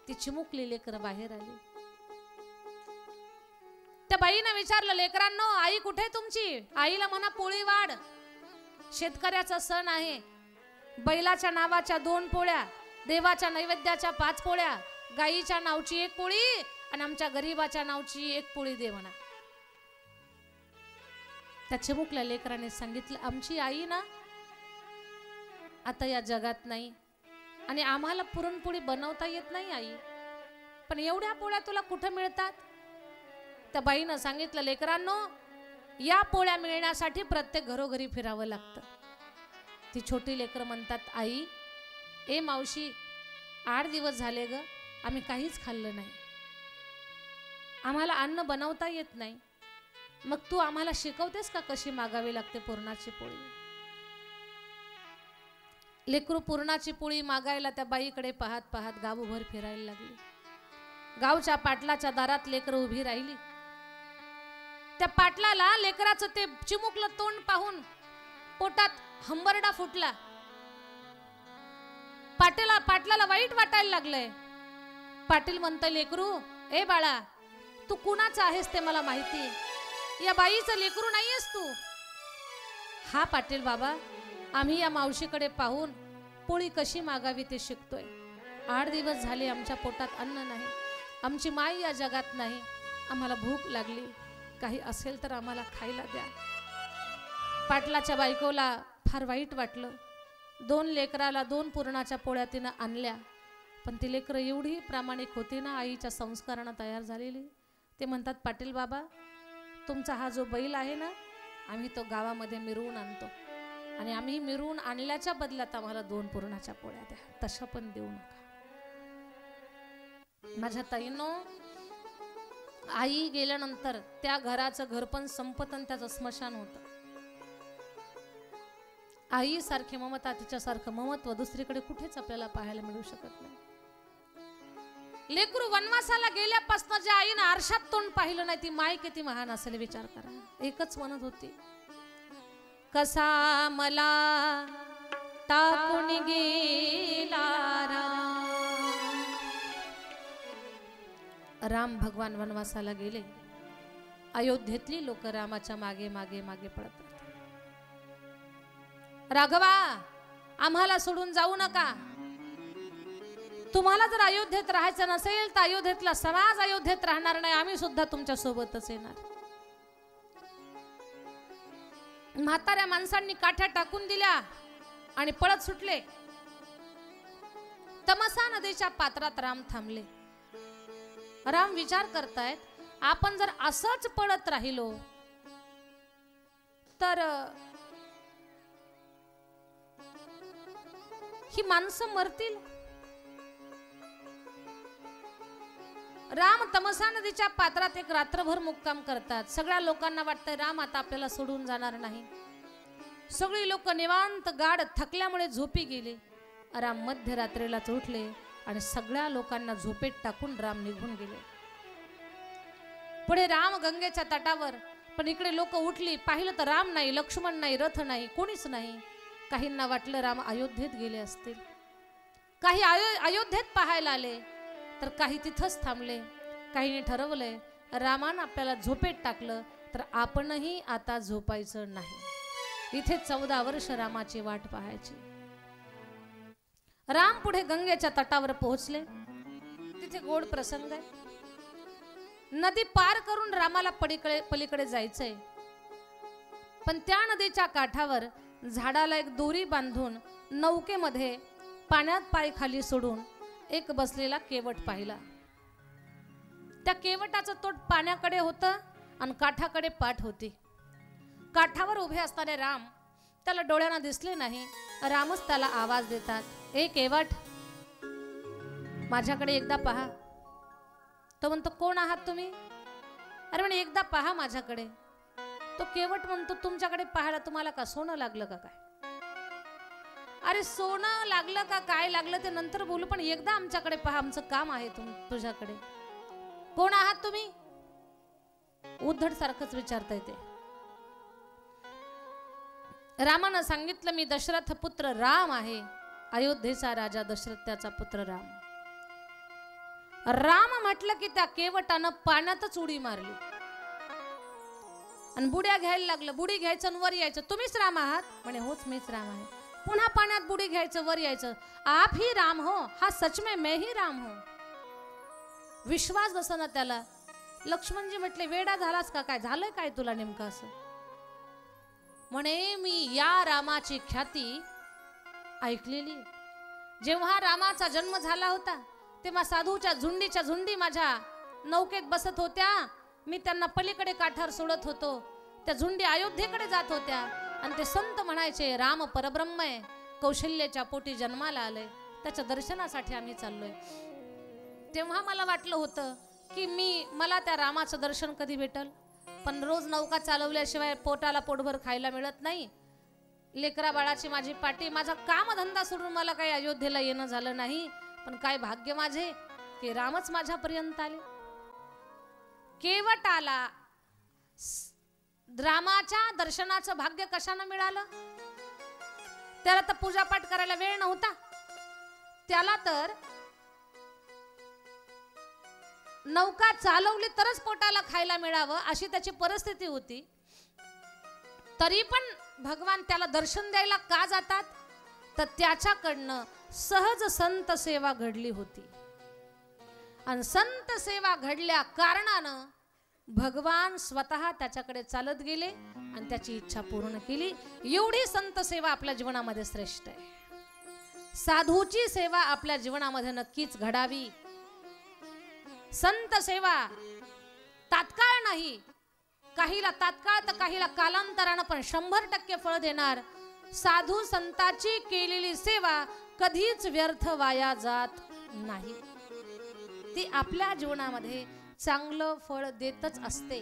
ती चिमुकली लेकर बाहेर आली. त्या बाईनं विचारलं, लेकरांनो आई कुठे तुमची? आईला म्हणा पोळी वाढ, शेतकऱ्याचा सण आहे. बैलाच्या नावाच्या 2 पोळ्या, देवाच्या नैवेद्याच्या 5 पोळ्या, गाईच्या नावची 1 पोळी आणि आमच्या गरीबाच्या नावची 1 पोळी दे म्हणा. त्या चिमुकल्या लेकराने सांगितलं, आमची आई ना आता या जगात नाही आणि आम्हाला पुरणपोळी बनवता येत नाही आई, पण एवढ्या पोळ्या तुला कुठं मिळतात? त्या बाईनं सांगितलं, लेकरांनो या पोळ्या मिळण्यासाठी प्रत्येक घरोघरी फिरावं लागतं. ती छोटी लेकर म्हणतात, आई ए मावशी 8 दिवस झाले ग, आम्ही काहीच खाल्लं नाही, आम्हाला अन्न बनवता येत नाही, मग तू आम्हाला शिकवतेस का कशी मागावी लागते पुरणाची पोळी? लेकरू पुरणाची पोळी मागायला त्या बाईकडे पाहत पाहत गावभर फिरायला लागली. गावच्या पाटलाच्या दारात लेकर उभी राहिली. त्या पाटलाला लेकराचं ते चिमुकलं तोंड पाहून पोटात हंबरडा फुटला. पाटलाला वाईट वाटायला लागलंय. पाटील म्हणतोय, लेकरू ए बाळा तू कुणाचा आहेस ते मला माहिती, या बाईचं लेकरू नाहीयेस तू. हा पाटील बाबा, आम्ही या मावशीकडे पाहून पोळी कशी मागावी ते शिकतोय. 8 दिवस झाले आमच्या पोटात अन्न नाही, आमची माई या जगात नाही, आम्हाला भूक लागली, काही असेल तर आम्हाला खायला द्या. पाटलाच्या बायकोला फार वाईट वाटलं. 2 लेकराला 2 पुरणाच्या पोळ्या तिनं आणल्या, पण ती लेकरं एवढी प्रामाणिक होती ना, आईच्या संस्कारानं तयार झालेली. ते म्हणतात, पाटील बाबा तुमचा हा जो बैल आहे ना, आम्ही तो गावामध्ये मिरवून आणतो आणि आम्ही मिरवून आणल्याच्या बदल्यात आम्हाला 2 पुरणाच्या पोळ्या द्या, तशा पण देऊ नका. माझ्या ताईंनो, आई गेल्यानंतर त्या घराचं घर पण संपत आणि त्याचं स्मशान होतं. आई सारखी ममता, तिच्यासारखं ममत्व दुसरीकडे कुठेच आपल्याला पाहायला मिळू शकत नाही. लेकरू वनवासाला गेल्यापासून ज्या आईनं आरशात तोंड पाहिलं नाही ती माय किती महान असेल विचार करा. एकच म्हणत होती, कसा मला टाकून गेला राम. भगवान वनवासाला गेले. अयोध्येतली लोक रामाच्या मागे मागे मागे पडतात. राघवा, आम्हाला सोडून जाऊ नका. तुम्हाला जर अयोध्येत राहायचं नसेल तर अयोध्येतला समाज अयोध्येत राहणार नाही, आम्ही सुद्धा तुमच्या सोबतच येणार. म्हाताऱ्या माणसांनी काठ्या टाकून दिल्या आणि पळत सुटले. तमसा नदीच्या पात्रात राम थांबले. राम विचार करतायत, आपण जर असंच पळत राहिलो तर ही माणसं मरतील. राम तमसा नदीच्या पात्रात एक रात्रभर मुक्काम करतात. सगळ्या लोकांना वाटतं राम आता आपल्याला सोडून जाणार नाही. सगळी लोक निवांत गाढ थकल्यामुळे झोपी गेले. राम मध्यरात्रीलाच उठले आणि सगळ्या लोकांना झोपेत टाकून राम निघून गेले. पुढे राम गंगेच्या तटावर, पण इकडे लोक उठली, पाहिलं तर राम नाही, लक्ष्मण नाही, रथ नाही, कोणीच नाही. काहींना वाटलं राम अयोध्येत गेले असतील. काही अयोध्येत पाहायला आले तर काही तिथंच थांबले. काहींनी ठरवलंय रामानं आपल्याला झोपेत टाकलं तर आपणही आता झोपायचं नाही. इथे 14 वर्ष रामाची वाट पाहायची. राम पुढे गंगेच्या तटावर पोहोचले. तिथे गोड प्रसंग आहे. नदी पार करून रामाला पलीकडे जायचंय, पण त्या नदीच्या काठावर झाडाला एक दोरी बांधून नौकेमध्ये पाण्यात पाय खाली सोडून एक बसलेला केवट पाहिला. त्या केवटाचं तोंड पाण्याकडे होतं आणि काठाकडे पाठ होती. काठावर उभे असणारे राम त्याला डोळ्यांना दिसले नाही. रामच त्याला आवाज देतात, ए केवट, माझ्याकडे एकदा पहा. तो म्हणतो, कोण आहात तुम्ही? अरे म्हणे, एकदा पहा माझ्याकडे. तो केवट म्हणतो, तुमच्याकडे पाहायला तुम्हाला का सोनं लागलं का काय? अरे सोनं लागलं का काय लागलं ते नंतर बोलू, पण एकदा आमच्याकडे पहा, आमचं काम आहे तुझ्याकडे. कोण आहात तुम्ही? उद्धट सारखंच विचारता येते. रामानं सांगितलं, मी दशरथ पुत्र राम आहे, अयोध्येचा राजा दशरथ त्याचा पुत्र राम. राम म्हटलं की त्या केवटानं पाण्यातच उडी मारली आणि बुड्या घ्यायला लागलं. बुडी घ्यायचं आणि वर यायचं. तुम्हीच राम आहात? म्हणे, होच मीच राम आहे. पुन्हा पाण्यात बुडी घ्यायचं, वर यायचं. आप ही राम हो? हा सच में मैं ही राम हो. विश्वास बसना त्याला. लक्ष्मणजी म्हटले, वेडा झालास का काय? झालंय काय तुला नेमकं असं? म्हणे, मी या रामाची ख्याती ऐकलेली. जेव्हा रामाचा जन्म झाला होता तेव्हा साधूच्या झुंडीच्या झुंडी माझ्या नौकेत बसत होत्या. मी त्यांना पलीकडे काठावर सोडत होतो. त्या झुंडी अयोध्येकडे जात होत्या आणि ते संत म्हणायचे, राम परब्रह्म आहे, कौशल्याच्या पोटी जन्माला आलंय, त्याच्या दर्शनासाठी आम्ही चाललोय. तेव्हा मला वाटलं होतं की मला त्या रामाचं दर्शन कधी भेटल, पण रोज नौका चालवल्याशिवाय पोटाला पोटभर खायला मिळत नाही. लेकरा बाळाची माझी पाटी, माझा कामधंदा सोडून मला काही अयोध्येला येणं झालं नाही. पण काय भाग्य माझे की रामच माझ्यापर्यंत आले. केवट आला. रामाच्या दर्शनाचं भाग्य कशानं मिळालं? त्याला तर पूजापाठ करायला वेळ नव्हता. त्याला तर नौका चालवली तरच पोटाला खायला मिळावं अशी त्याची परिस्थिती होती. तरी पण भगवान त्याला दर्शन द्यायला का जातात? तर त्याच्याकडनं सहज संत सेवा घडली होती आणि संत सेवा घडल्या कारणानं भगवान स्वतः त्याच्याकडे चालत गेले आणि त्याची इच्छा पूर्ण केली. एवढी संत सेवा आपल्या जीवनामध्ये श्रेष्ठ आहे. साधूची सेवा आपल्या जीवनामध्ये नक्कीच घडावी. संत सेवा तात्काळ नाही, काहीला तात्काळ तर काहीला कालांतरानं, पण 100% फळ देणार. साधू संताची केलेली सेवा कधीच व्यर्थ वाया जात नाही. ती आपल्या जीवनामध्ये चांगलं फळ देतच असते.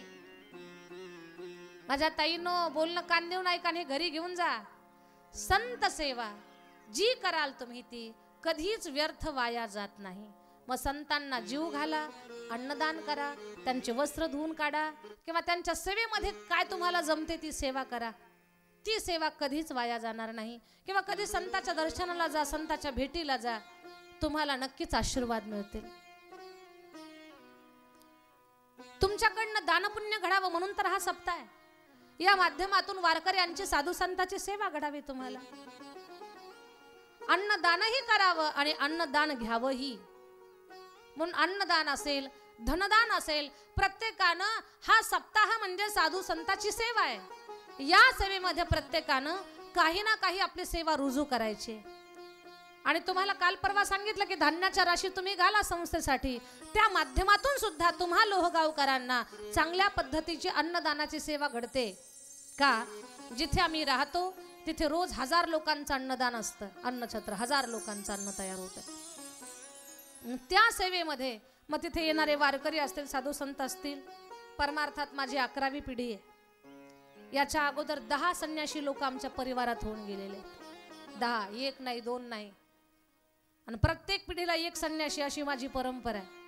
माझ्या ताईनो, बोलणं कान देऊ नाही, कान हे घरी घेऊन जा. संत सेवा जी कराल तुम्ही ती कधीच व्यर्थ वाया जात नाही. मग संतांना जीव घाला, अन्नदान करा, त्यांचे वस्त्र धुवून काढा किंवा त्यांच्या सेवेमध्ये काय तुम्हाला जमते ती सेवा करा. ती सेवा कधीच वाया जाणार नाही. किंवा कधी संताच्या दर्शनाला जा, संताच्या भेटीला जा, तुम्हाला नक्कीच आशीर्वाद मिळतील. तुमच्याकडनं दानपुण्य घडावं म्हणून तर हा सप्ताह आहे. या माध्यमातून वारकऱ्यांची, साधू संतांची सेवा घडावी. तुम्हाला अन्नदानही करावं आणि अन्नदान घ्यावंही. म्हणून अन्नदान असेल, धनदान असेल, प्रत्येकानं हा सप्ताह म्हणजे साधू संतांची सेवा आहे. या सेवेमध्ये प्रत्येकानं काही ना काही आपली सेवा रुजू करायची. आणि तुम्हाला काल परवा सांगितलं की धान्याच्या राशी तुम्ही घाला संस्थेसाठी. त्या माध्यमातून सुद्धा तुम्हा लोहगावकरांना चांगल्या पद्धतीची अन्नदानाची सेवा घडते. का? जिथे आम्ही राहतो तिथे रोज 1000 लोकांचं अन्नदान असतं. अन्नछत्र 1000 लोकांचं अन्न तयार होतं. त्या सेवेमध्ये मग तिथे येणारे वारकरी असतील, साधू संत असतील. परमार्थात माझी 11वी पिढी आहे. याच्या अगोदर 10 संन्याशी लोक आमच्या परिवारात होऊन गेलेले. 10, 1 नाही, 2 नाही. आणि प्रत्येक पिढीला 1 संन्याशी अशी माझी परंपरा आहे.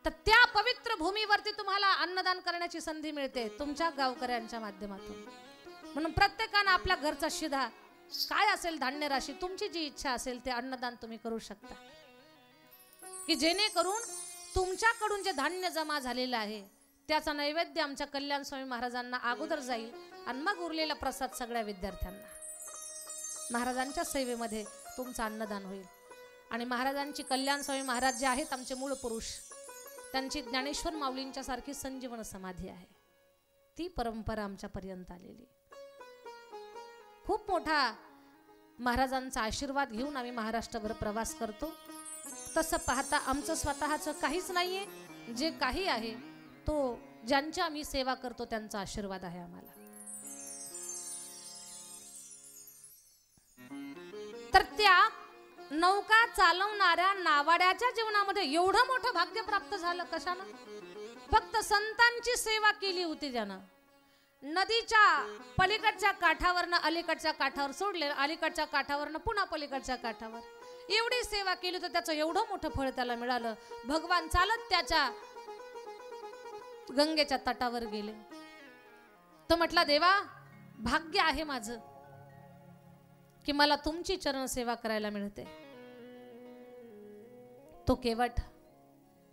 तर त्या पवित्र भूमीवरती तुम्हाला अन्नदान करण्याची संधी मिळते तुमच्या गावकऱ्यांच्या माध्यमातून. म्हणून प्रत्येकानं आपल्या घरचा शिधा काय असेल, धान्य राशी, तुमची जी इच्छा असेल ते अन्नदान तुम्ही करू शकता. की जेणेकरून तुमच्याकडून जे धान्य जमा झालेलं आहे त्याचा नैवेद्य आमच्या कल्याण स्वामी महाराजांना अगोदर जाईल आणि मग उरलेला प्रसाद सगळ्या विद्यार्थ्यांना. महाराजांच्या सेवेमध्ये तुमचं अन्नदान होईल. आणि महाराजांची, कल्याण स्वामी महाराज जे आहेत आमचे मूळ पुरुष, त्यांची ज्ञानेश्वर माऊलींच्या सारखी संजीवन समाधी आहे. ती परंपरा आमच्यापर्यंत आलेली. खूप मोठा महाराजांचा आशीर्वाद घेऊन आम्ही महाराष्ट्रभर प्रवास करतो. तसं पाहता आमचं स्वतःचं काहीच नाहीये. जे काही आहे तो ज्यांची आम्ही सेवा करतो त्यांचा आशीर्वाद आहे आम्हाला. तर त्या नौका चालवणाऱ्या नावाड्याच्या जीवनामध्ये एवढं मोठं भाग्य प्राप्त झालं कशानं? फक्त संतांची सेवा केली होती ज्यानं. नदीच्या पलीकडच्या काठावरनं अलीकडच्या काठावर सोडले, अलीकडच्या काठावरनं पुन्हा पलीकडच्या काठावर, एवढी सेवा केली तर त्याचं एवढं मोठं फळ त्याला मिळालं. भगवान चालत त्याच्या गंगेच्या तटावर गेले. तो म्हटला, देवा भाग्य आहे माझं की मला तुमची चरण सेवा करायला मिळते. तो केवट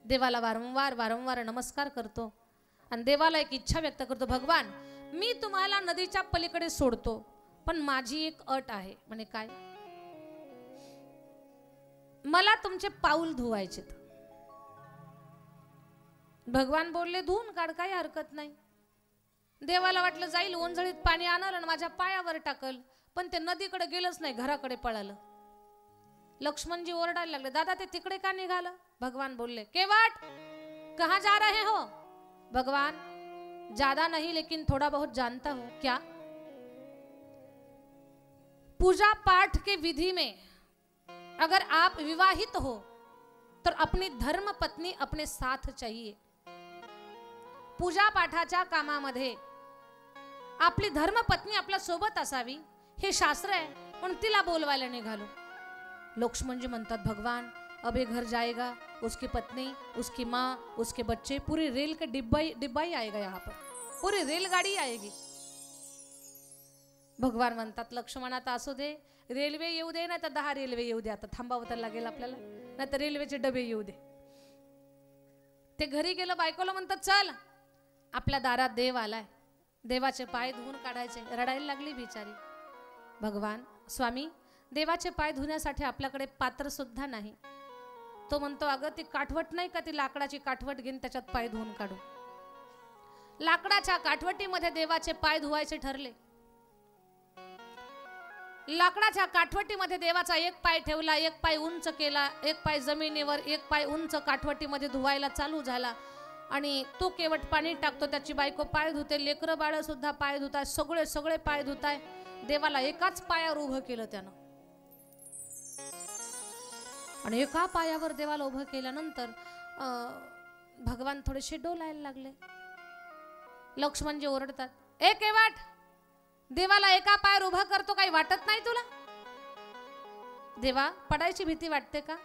देवाला वारंवार वारंवार नमस्कार करतो आणि देवाला एक इच्छा व्यक्त करतो, भगवान मी तुम्हाला नदीच्या पलीकडे सोडतो पण माझी एक अट आहे. म्हणे काय? मला तुमचे पाऊल धुवायचे. भगवान बोलले, धुवून काढ, काही हरकत नाही. देवाला वाटलं जाईल ओंजळीत पाणी आणलं आणि माझ्या पायावर टाकल, पण ते नदीकडे गेलंच नाही, घराकडे पळालं. लक्ष्मणजी ओरडायला लागले, दादा ते तिकडे का निघालं? भगवान बोलले, केवट कहां जा रहे हो? भगवान ज्यादा नहीं लेकिन थोड़ा बहुत जानता हूं. क्या? पूजा पाठ के विधि में अगर आप विवाहित हो तो अपनी धर्म पत्नी अपने साथ चाहिए. पूजा पाठाच्या कामामध्ये आपली धर्मपत्नी आपल्या सोबत असावी हे शास्त्र आहे, पण तिला बोलवायला निघालो. लक्ष्मणजी म्हणतात, भगवान अबे घर जाएगा, उसकी पत्नी, उसकी माँ, उसके बच्चे, पूरी रेल के डिब्बा ही आएगा, यहाँ पर पूरी रेलगाड़ी आएगी. भगवान म्हणतात, लक्ष्मण आता असू दे, रेल्वे येऊ दे, नाही तर 10 रेल्वे येऊ दे, आता थांबावं तर लागेल आपल्याला, नाही तर रेल्वेचे डबे येऊ दे. ते घरी गेलं, बायकोला म्हणतात, चल आपल्या दारात देव आलाय, देवाचे पाय धुवून काढायचे. रडायला लागली बिचारी. भगवान स्वामी देवाचे पाय धुण्यासाठी आपल्याकडे पात्र सुद्धा नाही. तो म्हणतो, अगं ती काठवट नाही का, ती लाकडाची काठवट घेऊन त्याच्यात पाय धुवून काढू. लाकडाच्या काठवटीमध्ये देवाचे पाय धुवायचे ठरले. लाकडाच्या काठवटीमध्ये देवाचा एक पाय ठेवला, एक पाय उंच केला, एक पाय जमिनीवर, एक पाय उंच काठवटीमध्ये धुवायला चालू झाला. आणि तो केवट पाणी टाकतो, त्याची बायको पाय धुते, लेकरं बाळ सुद्धा पाय धुताय, सगळे पाय धुताय. देवाला एकाच पायावर उभं केलं त्यानं. आणि एका पायावर देवाला उभं केल्यानंतर भगवान थोडेसे डोलायला लागले. लक्ष्मणजी ओरडतात, ए केवट देवाला एका पायावर उभं करतो, काही वाटत नाही तुला? देवा, पडायची भीती वाटते का?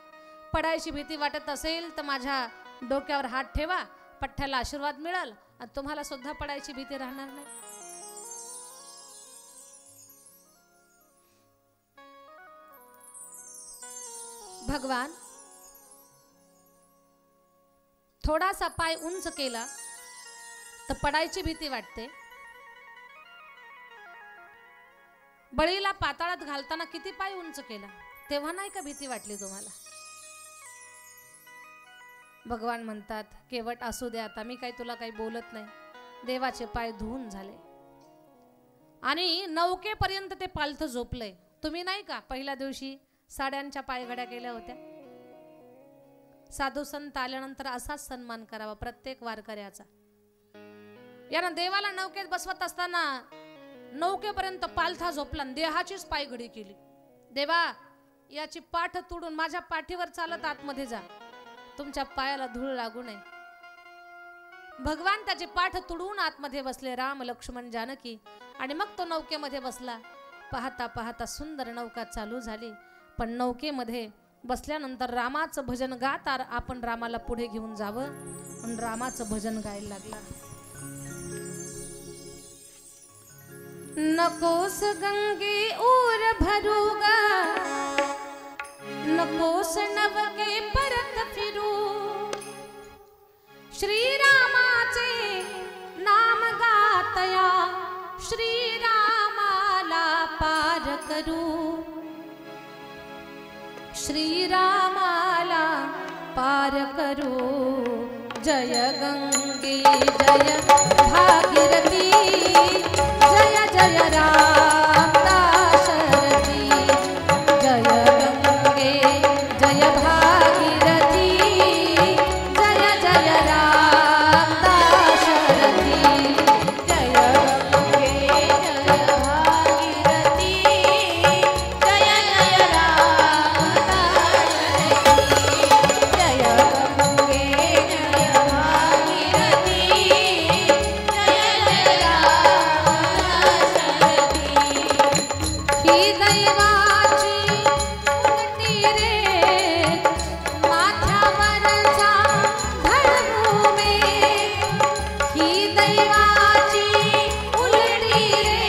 पडायची भीती वाटत असेल तर माझ्या डोक्यावर हात ठेवा, पठ्ठ्याला आशीर्वाद मिळेल आणि तुम्हाला सुद्धा पडायची भीती राहणार नाही. भगवान थोडासा पाय उंच केला तर पडायची भीती वाटते. बळीला पाताळात घालताना किती पाय उंच केला, तेव्हा नाही का भीती वाटली तुम्हाला? भगवान म्हणतात केवट असू दे, आता मी काही तुला काही बोलत नाही. देवाचे पाय धुवून झाले आणि नौकेपर्यंत ते पालथं झोपलंय. तुम्ही नाही का पहिल्या दिवशी साड्यांच्या पायघड्या केल्या होत्या? साधू संत आल्यानंतर असाच सन्मान करावा प्रत्येक वारकऱ्याचा. यानं देवाला नौकेत बसवत असताना नौकेपर्यंत पालथा झोपला, देहाचीच पायघडी केली. देवा, याची पाठ तुडून माझ्या पाठीवर चालत आतमध्ये जा, तुमच्या पायाला धूळ लागू नये. भगवान त्याची पाठ तुडवून आतमध्ये बसले, राम लक्ष्मण जानकी, आणि मग तो नौकेमध्ये बसला. पाहता पाहता सुंदर नौका चालू झाली. पण नौकेमध्ये बसल्यानंतर रामाचं भजन गात आपण रामाला पुढे घेऊन जावं म्हणून रामाचं भजन गायला लागला. नकोस गंगे ऊर भरूगा, नकोस नवके परत फिरू, श्रीरामाचे नाम गातया श्रीरामाला पार करू, श्रीरामाला पार करू. जय गंगे जय भागीरथी, जय जय राम दाशरथी. जय गंगे जय भागीरथी, जय जय राम दाशरथी. जय गंगे जय भागीरथी, जय जय राम दाशरथी. जय गंगे जय भागीरथी, जय जय राम दाशरथी. ही दैवाची उलटी रे माथ्यावरचा धडमुमे, ही दैवाची उलटी रे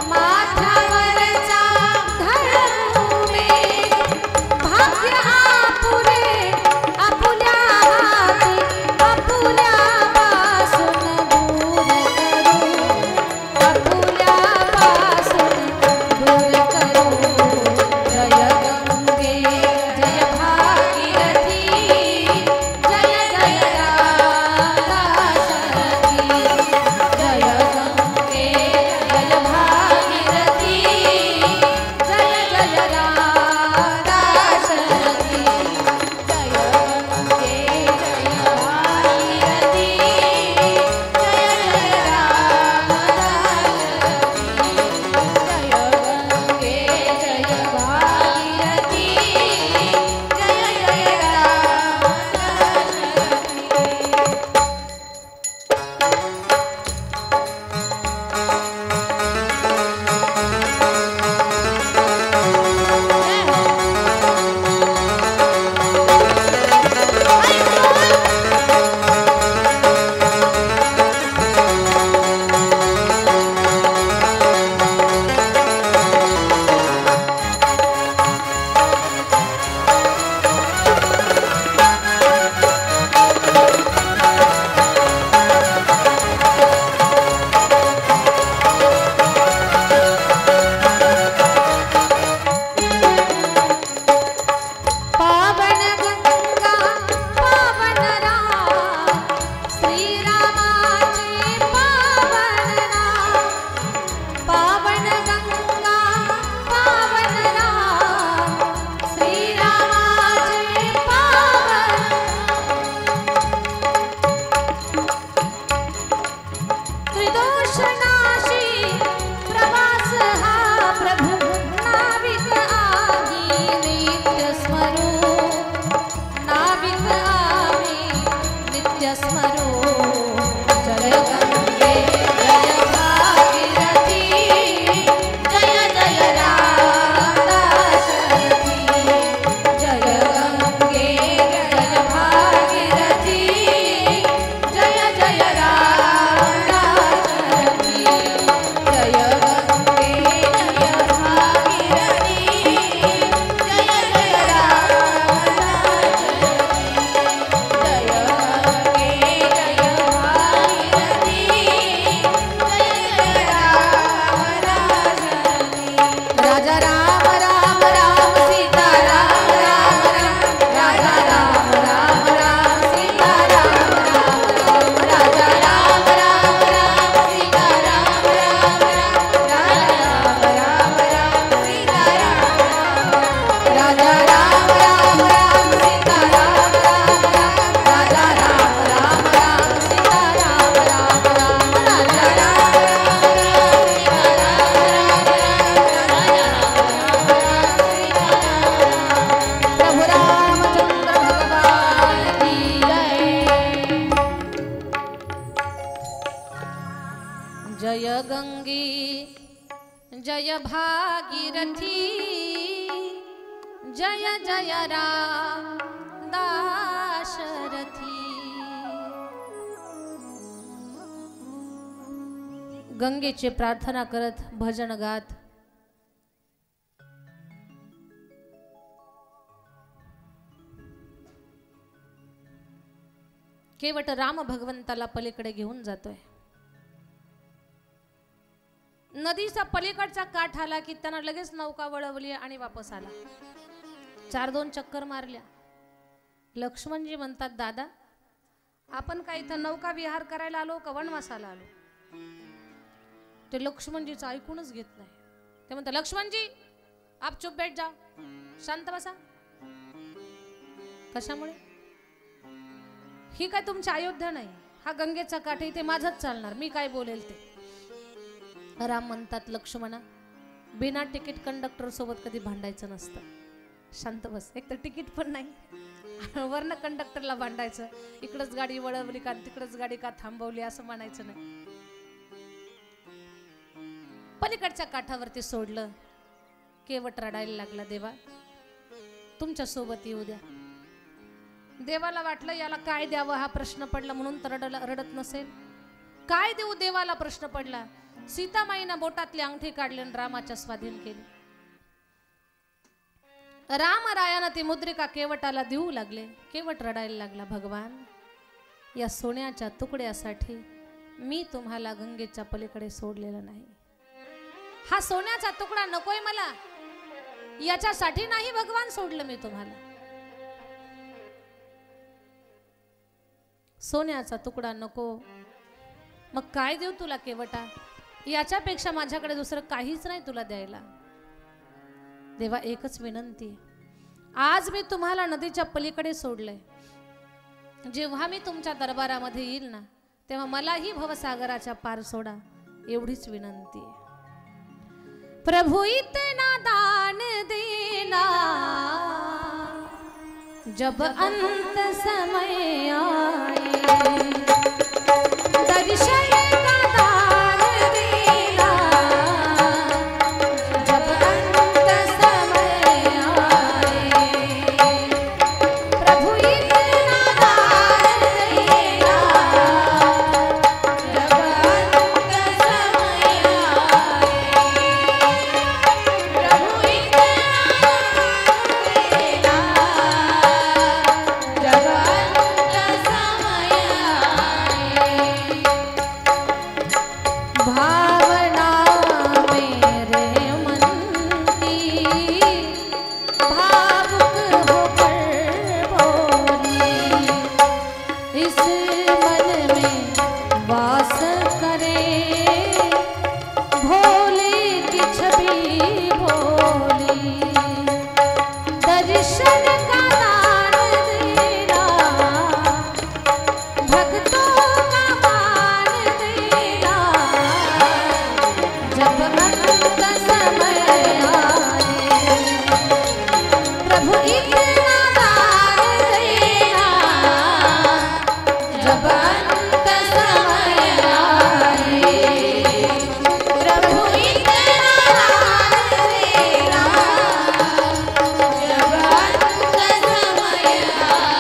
माथ्यावरचा धडमुमे. भाग्य आपुरे आपुल्या हाती, आपुल्यापासून दूर करू, आपुल्यापासून दूर गंगे जय भागीरथी जय जय राम दाशरथी। गंगेची प्रार्थना करत भजन गात केवट राम भगवंताला पलीकडे घेऊन जातोय। नदीचा पलीकडचा काठ आला की त्यांना लगेच नौका वळवली आणि वापस आला। 4-2 चक्कर मारल्या। लक्ष्मणजी म्हणतात, दादा आपण काय इथं नौका विहार करायला आलो का वनवासाला आलो? ते लक्ष्मणजीचं ऐकूनच घेत नाही। ते म्हणतात, लक्ष्मणजी आप चुप बैठ जाओ, शांत बसा। कशामुळे? ही काय तुमची अयोध्या नाही, हा गंगेचा काठ, इथे माझंच चालणार, मी काय बोलेल ते। राम म्हणतात, लक्ष्मणा बिना तिकीट कंडक्टर सोबत कधी भांडायचं नसतं, शांत बस। एक तर तिकीट पण नाही, वर्ण कंडक्टरला भांडायचं, इकडच गाडी वळवली का तिकडच गाडी का थांबवली असं म्हणायचं नाही। पलीकडच्या काठावरती सोडलं, केवट रडायला लागला, देवा तुमच्या सोबत येऊ द्या। देवाला वाटलं याला काय द्यावं हा प्रश्न पडला म्हणून तर रडत नसेल, काय देऊ देवाला प्रश्न पडला। सीतामाईनं बोटातली अंगठी काढली आणि रामाच्या स्वाधीन केली। रामरायानं ती मुद्रिका केवटाला देऊ लागले। केवट रडायला लागला, भगवान या सोन्याच्या तुकड्यासाठी मी तुम्हाला गंगेच्या पलीकडे सोडलेला नाही। हा सोन्याचा तुकडा नकोय मला, याच्यासाठी नाही भगवान सोडलं मी तुम्हाला। सोन्याचा तुकडा नको, मग काय देऊ तुला केवटा? याच्यापेक्षा माझ्याकडे दुसरं काहीच नाही तुला द्यायला। देवा एकच विनंती, आज मी तुम्हाला नदीच्या पलीकडे सोडलंय, जेव्हा मी तुमच्या दरबारामध्ये येईल ना तेव्हा मलाही भवसागराच्या पार सोडा, एवढीच विनंती आहे। प्रभु इतना दान देना जब अंत समय आए, दर्शन का दान देना जब अंत समय आए। प्रभु इतना दान देना जब अंत समय आए। प्रभु इतना देना जब अंत समय आए। भावना मेरे मन की भावुक होकर बोली, इस मन में वास करे भोले की छवि भोली। दर्शन का दान देना भक्तों का मान देना जब अंत समय आए। प्रभु इतना दान देना जब अंत समय आए। प्रभु इतना दान देना जब अंत समय आए।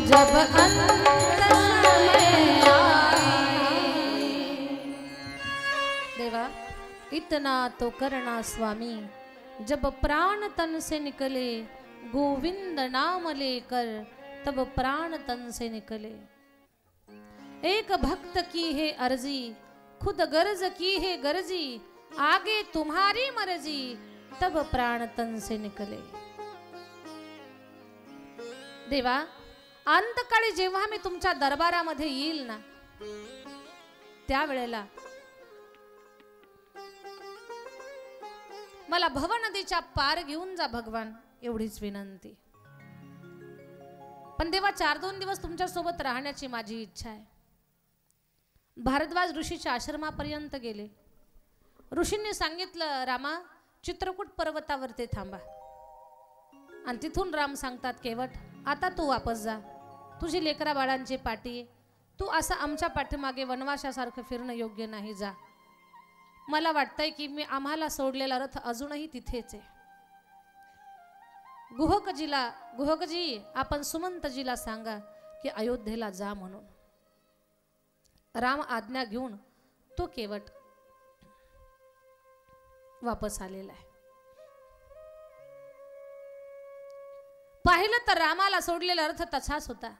जब अंत समय आए। देवा इतना तो करना स्वामी, जब प्राण तन से निकले, गोविंद नाम लेकर तब प्राण तन से निकले। एक भक्त की है अर्जी, खुद गर्ज की है गर्जी, आगे तुम्हारी मर्जी तब प्राण तन से निकले। देवा अंतकाळी जेव्हा मी तुमच्या दरबारामध्ये येईल ना त्यावेळेला मला भवनदीच्या पार घेऊन जा भगवान, एवढीच विनंती। पण देवा 4-2 दिवस तुमच्या सोबत राहण्याची माझी इच्छा आहे। भारद्वाज ऋषीच्या आश्रमापर्यंत गेले। ऋषींनी सांगितलं, रामा चित्रकूट पर्वतावरती थांबा। आणि तिथून राम सांगतात, केवट आता तू वापस जा, तुझी लेकरा बाळांची पाठी, तू असं आमच्या पाठीमागे वनवासासारखं फिरणं योग्य नाही, जा. मला वाटतंय की मी आम्हाला सोडलेला रथ अजूनही तिथेच आहे. गुहकजी आपण सुमंतजीला सांगा की अयोध्येला जा म्हणून. राम आज्ञा घेऊन तो केवट वापस आलेला आहे. पाहिलं तर रामाला सोडलेला रथ तसाच होता.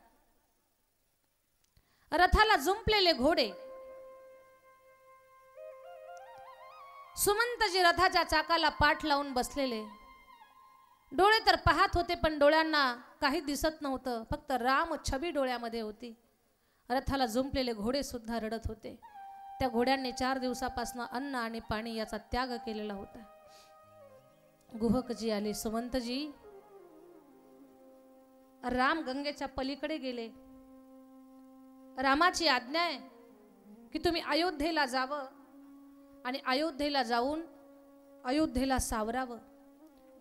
रथाला जुंपलेले घोडे. सुमंतजी रथाच्या चाकाला पाठ लावून बसलेले. डोळे तर पाहत होते पण डोळ्यांना काही दिसत नव्हतं, फक्त राम छबी डोळ्यामध्ये होती. रथाला जुंपलेले घोडे सुद्धा रडत होते. त्या घोड्यांनी 4 दिवसापासून अन्न आणि पाणी याचा त्याग केलेला होता. गुहकजी आले, सुमंतजी राम गंगेच्या पलीकडे गेले. रामाची आज्ञा आहे की तुम्ही अयोध्येला जावं आणि अयोध्येला जाऊन अयोध्येला सावरावं.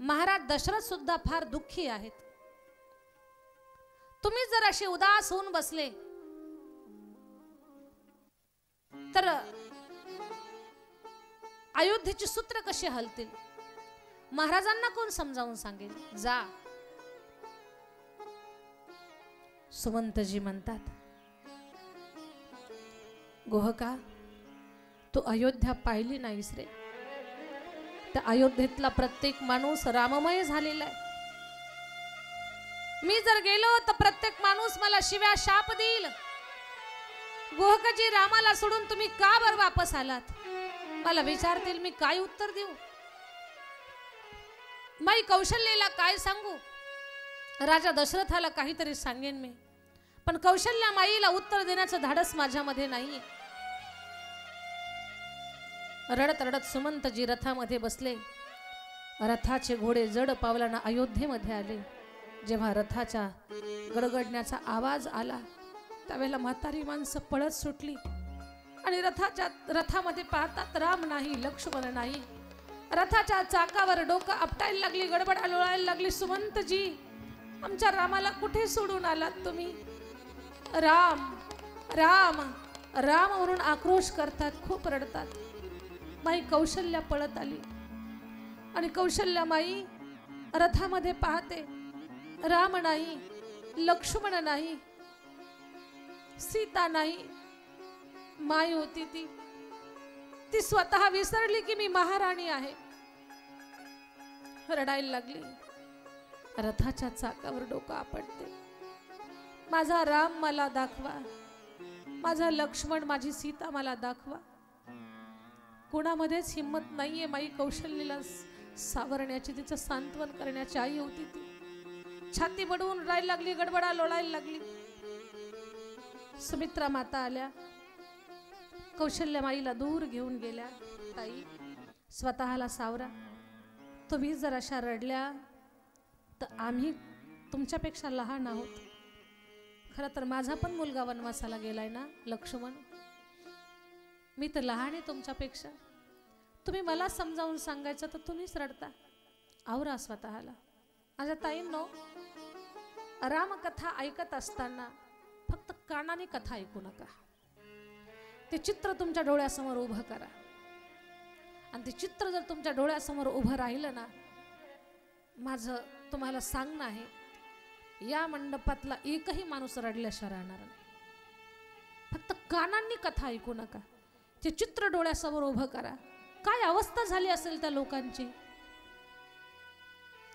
महाराज दशरथ सुद्धा फार दुःखी आहेत. तुम्ही जर असे उदास होऊन बसले तर अयोध्येची सूत्र कशी हलतील? महाराजांना कोण समजावून सांगेल? जा. सुमंतजी म्हणतात, गोहका तू अयोध्या पाहिली नाहीस रे. त्या अयोध्येतला प्रत्येक माणूस राममय झालेला आहे. मी जर गेलो तर प्रत्येक माणूस मला शिव्या शाप देईल. गोहकजी रामाला सोडून तुम्ही का बर वापस आलात? मला विचारतील, मी काय उत्तर देऊ? माई कौशल्याला काय सांगू? राजा दशरथाला काहीतरी सांगेन मी, पण कौशल्या माईला उत्तर देण्याचं धाडस माझ्यामध्ये नाहीये. रडत रडत सुमंतजी रथामध्ये बसले. रथाचे घोडे जड पावलांना अयोध्येमध्ये आले. जेव्हा रथाच्या गडगडण्याचा आवाज आला त्यावेळेला म्हातारी माणसं पळत सुटली आणि रथामध्ये पाहतात राम नाही, लक्ष्मण नाही. रथाच्या चाकावर डोकं आपटायला लागली, गडबड लोळायला लागली. सुमंतजी, आमच्या रामाला कुठे सोडून आलात तुम्ही? राम राम राम म्हणून आक्रोश करतात, खूप रडतात. माई कौशल्या पळत आली आणि कौशल्या माई रथामध्ये पाहते, राम नाही, लक्ष्मण नाही, सीता नाही. माई होती ती स्वतः विसरली की मी महाराणी आहे. रडायला लागली. रथाच्या चाकावर डोकं आपटते. माझा राम मला दाखवा, माझा लक्ष्मण, माझी सीता मला दाखवा. कोणामध्येच हिम्मत नाहीये माई कौशल्याला सावरण्याची, तिचं सांत्वन करण्याची. आई होती ती छाती बडवून रडायला लागली, गडबडा लोळायला लागली. सुमित्रा माता आल्या, कौशल्या माईला दूर घेऊन गेल्या. ताई, स्वतःला सावरा. तुम्ही जर अशा रडल्या तर आम्ही तुमच्यापेक्षा लहान आहोत. खरं तर माझा पण मुलगा वनवासाला गेलाय ना, लक्ष्मण. मी तर लहान आहे तुमच्यापेक्षा. तुम्ही मला समजावून सांगायचं तर तुम्हीच रडता. आवरा स्वतःला. माझ्या ताईंनो, रामकथा ऐकत असताना फक्त कानाने कथा ऐकू नका. ते चित्र तुमच्या डोळ्यासमोर उभं करा. आणि ते चित्र जर तुमच्या डोळ्यासमोर उभं राहिलं ना, माझं तुम्हाला सांगणं आहे, या मंडपातला एकही माणूस रडल्याशिवाय राहणार नाही. फक्त कानांनी कथा ऐकू नका. ते चित्र डोळ्यासमोर उभं करा. काय अवस्था झाली असेल त्या लोकांची,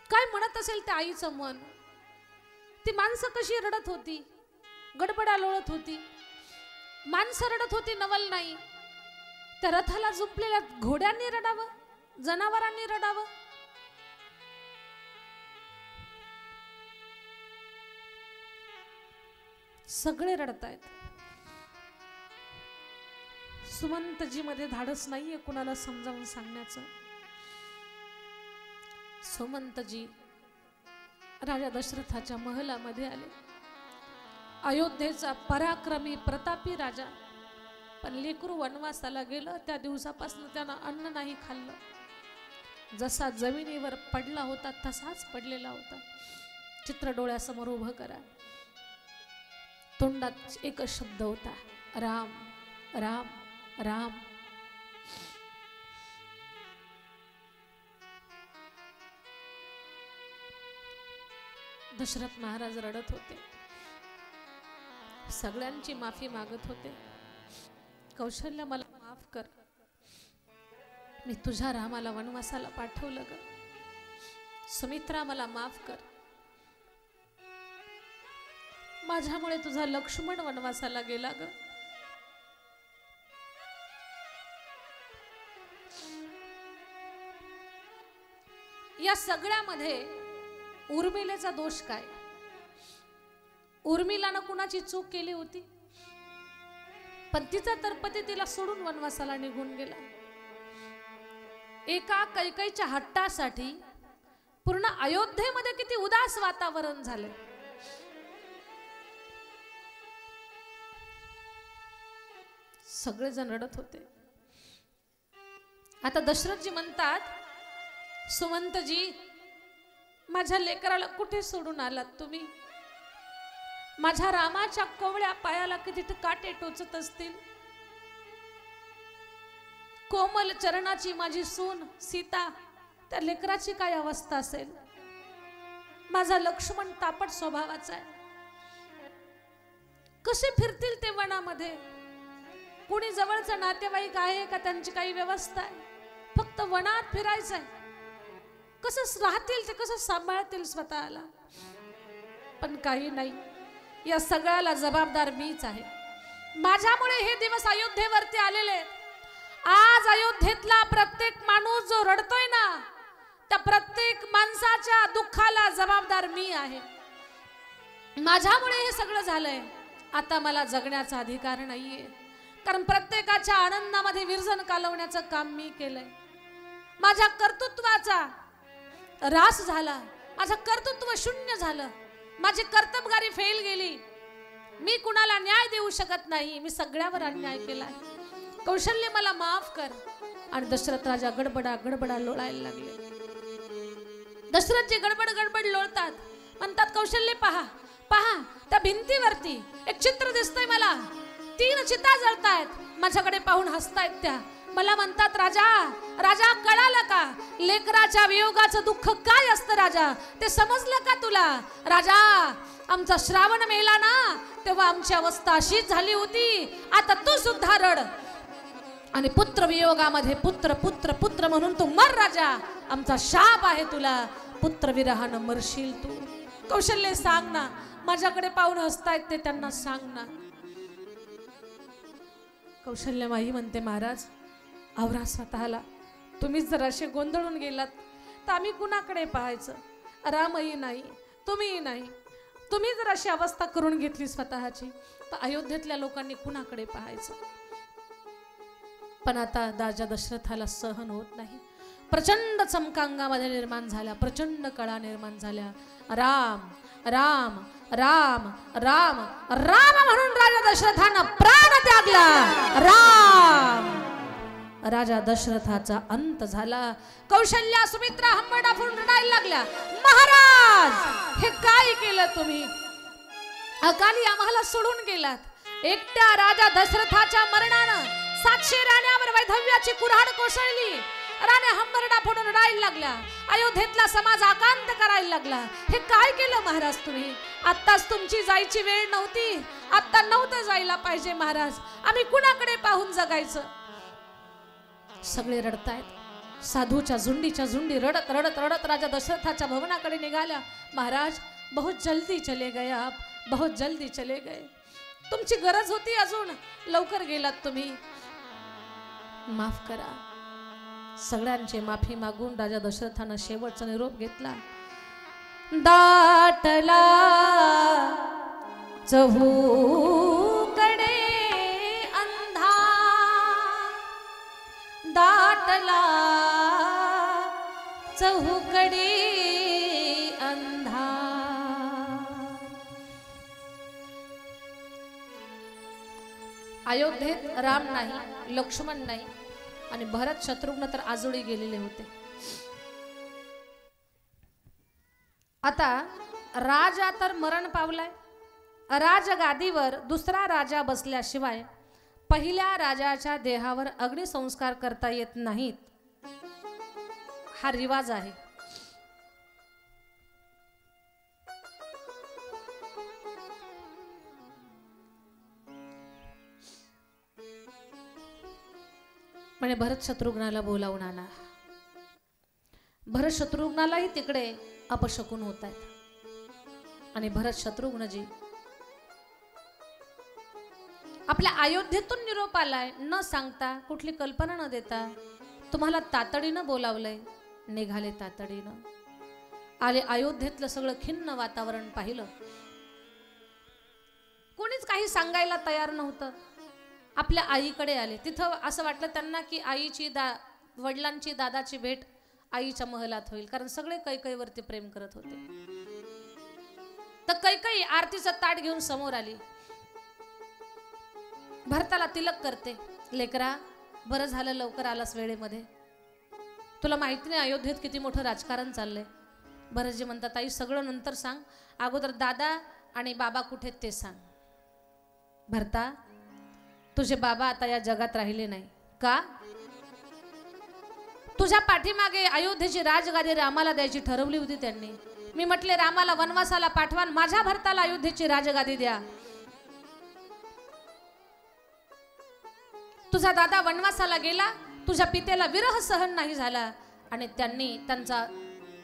काय म्हणत असेल त्या आईचं मन. ती माणसं कशी रडत होती, गडबडा लोळत होती. माणसं रडत होती, नवल नाही. त्या रथाला जुंपलेल्या घोड्यांनी रडावं, जनावरांनी रडावं. सगळे रडतायत. सुमंतजी मध्ये धाडस नाहीये कुणाला समजावून सांगण्याचं. सुमंतजी राजा दशरथाच्या महलामध्ये आले. अयोध्येचा पराक्रमी प्रतापी राजा, पण लेकरू वनवासाला गेलं त्या दिवसापासून त्यानं अन्न नाही खाल्लं. जसा जमिनीवर पडला होता तसाच पडलेला होता. चित्र डोळ्यासमोर उभं करा. तोंडात एकच शब्द होता, राम राम राम. दशरथ महाराज रडत होते, सगळ्यांची माफी मागत होते. कौशल्य मला माफ कर, मी तुझ्या रामाला वनवासाला पाठवलं ग. सुमित्रा मला माफ कर, माझ्यामुळे तुझा लक्ष्मण वनवासाला गेला ग. या सगळ्यामध्ये उर्मिलेचा दोष काय? उर्मिलानं कुणाची चूक केली होती? पण तिचा तर पती तिला सोडून वनवासाला निघून गेला. एका कैकेयीच्या हट्टासाठी पूर्ण अयोध्येमध्ये किती उदास वातावरण झाले. सगळेजण रडत होते. आता दशरथजी म्हणतात, सुमंतजी, माझ्या लेकराला कुठे सोडून आलात तुम्ही? माझ्या रामाच्या कोवळ्या पायाला किती काटे टोचत असतील. कोमल चरणाची माझी सून सीता, त्या लेकराची काय अवस्था असेल? माझा लक्ष्मण तापट स्वभावाचा आहे, कसे फिरतील ते वनामध्ये? कोणी जवळचा नातेवाईक आहे का? त्यांची काही व्यवस्था आहे? फक्त वनात फिरायचंय. कसं राहतील ते, कसं सांभाळतील स्वतःला? पण काही नाही, या सगळ्याला जबाबदार मीच आहे. माझ्यामुळे हे दिवस अयोध्येवरती आलेले. आज अयोध्येतला प्रत्येक माणूस जो रडतोय ना, त्या प्रत्येक माणसाच्या दुःखाला जबाबदार मी आहे. माझ्यामुळे हे सगळं झालंय. आता मला जगण्याचा अधिकार नाहीये, कारण प्रत्येकाच्या आनंदामध्ये विरजन कालवण्याचं काम मी केलंय. माझ्या कर्तृत्वाचा रास झाला, माझं कर्तृत्व शून्य झालं, माझी कर्तबगारी फेल गेली. मी कुणाला न्याय देऊ शकत नाही, मी सगळ्यावर अन्याय केलाय. कौशल्य मला माफ कर. आणि दशरथ राजा गडबडा गडबडा लोळायला लागले. दशरथजी गडबड गडबड लोळतात. म्हणतात, कौशल्य पहा पहा, त्या भिंतीवरती एक चित्र दिसतंय मला. 3 चिता जळतायत, माझ्याकडे पाहून हसतायत त्या. मला म्हणतात, राजा राजा कळालं का? लेकराच्या वियोगाचं दुःख काय असतं राजा, ते समजलं का तुला? राजा, आमचा श्रावण मेला ना, तेव्हा आमची अवस्था अशीच झाली होती. आता तू सुद्धा रड आणि पुत्र वियोगामध्ये पुत्र पुत्र पुत्र म्हणून तू मर राजा. आमचा शाप आहे तुला, पुत्र विरहानं मरशील तू. कौशल्य सांग ना, माझ्याकडे पाहून हसतायत ते, त्यांना सांग ना. कौशल्य माही म्हणते, महाराज आवरा स्वतःला. तुम्हीच जर असे गोंधळून गेलात तर आम्ही कुणाकडे पाहायचं? रामही नाही, तुम्हीही नाही. तुम्ही जर अशी अवस्था करून घेतली स्वतःची, तर अयोध्येतल्या लोकांनी कुणाकडे पाहायचं? पण आता राजा दशरथाला सहन होत नाही. प्रचंड चमकांगामध्ये निर्माण झाल्या, प्रचंड कळा निर्माण झाल्या. राम राम राम राम राम म्हणून राजा दशरथानं प्राण त्यागला. राम. राजा दशरथाचा अंत झाला. कौशल्या सुमित्रा हंबरडा फोडून रडायला लागल्या. महाराज, हे काय केलं तुम्ही? अकाली आम्हाला सोडून गेलात. एकट्या राजा दशरथाच्या मरणानं 700 राण्यांवर वैधव्याची कुऱ्हाड कोसळली. राण्या हंबरडा फोडून रडायला लागल्या. अयोध्येतला समाज आकांत करायला लागला. हे काय केलं महाराज तुम्ही? आत्ताच तुमची जायची वेळ नव्हती, आत्ता नव्हतं जायला पाहिजे महाराज. आम्ही कुणाकडे पाहून जगायचं? सगळे रडतायत. साधूच्या झुंडीच्या झुंडी रडत रडत रडत राजा दशरथाच्या भवनाकडे निघाल्या. महाराज, बहुत जल्दी चले गए आप, बहुत जल्दी चले गए. तुमची गरज होती अजून, लवकर गेलात तुम्ही. माफ करा. सगळ्यांची माफी मागून राजा दशरथानं शेवटचा निरोप घेतला. दाटला चहूकडे दाटला चहूकडे अंधार. अयोध्येत राम नाही, लक्ष्मण नाही आणि भरत शत्रुघ्न तर आजोळी गेलेले होते. आता राजा तर मरण पावलाय, राजगादीवर दुसरा राजा बसल्याशिवाय पहिल्या राजाच्या देहावर अग्निसंस्कार करता येत नाहीत, हा रिवाज आहे. म्हणे भरत शत्रुघ्नाला बोलावून आणा. भरत शत्रुघ्नालाही तिकडे अपशकुन होत आहेत आणि भरत शत्रुघ्नजी आपल्या अयोध्येतून निरोप आलाय, न सांगता कुठली कल्पना न देता तुम्हाला तातडीनं बोलावलंय. निघाले तातडीनं, आले. अयोध्येतलं सगळं खिन्न वातावरण पाहिलं. कोणीच काही सांगायला तयार नव्हतं. आपल्या आईकडे आले. तिथं असं वाटलं त्यांना की आईची वडिलांची दादाची भेट आईच्या महलात होईल, कारण सगळे कैकेयीवरती प्रेम करत होते. तर कैकेयी आरतीचं ताट घेऊन समोर आली. भरताला तिलक करते. लेकरा, बरं झालं लवकर आलास वेळेमध्ये. तुला माहिती नाही अयोध्येत किती मोठं राजकारण चाललंय. भरतजी म्हणतात आई सगळं नंतर सांग, अगोदर दादा आणि बाबा कुठे ते सांग. भरता, तुझे बाबा आता या जगात राहिले नाही का? तुझ्या पाठीमागे अयोध्येची राजगादी रामाला द्यायची ठरवली होती त्यांनी. मी म्हटले रामाला वनवासाला पाठवा, माझ्या भरताला अयोध्येची राजगादी द्या. तुझा दादा वनवासाला गेला, तुझ्या पितेला विरह सहन नाही झाला आणि त्यांनी त्यांचा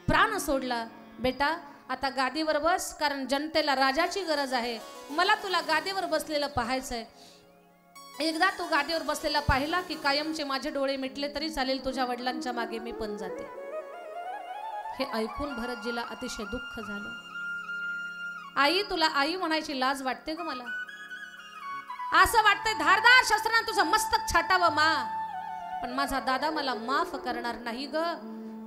प्राण सोडला. बेटा आता गादीवर बस, कारण जनतेला राजाची गरज आहे. मला तुला गादीवर बसलेलं पाहायचंय. एकदा तू गादीवर बसलेला पाहिला की कायमचे माझे डोळे मिटले तरी चालेल, तुझ्या वडिलांच्या मागे मी पण जाते. हे ऐकून भरतजीला अतिशय दुःख झालं. आई, तुला आई म्हणायची लाज वाटते ग मला? असं वाटतंय धारदार शस्त्राने तुझं मस्तक छाटावं मा, पण माझा दादा मला माफ करणार नाही ग,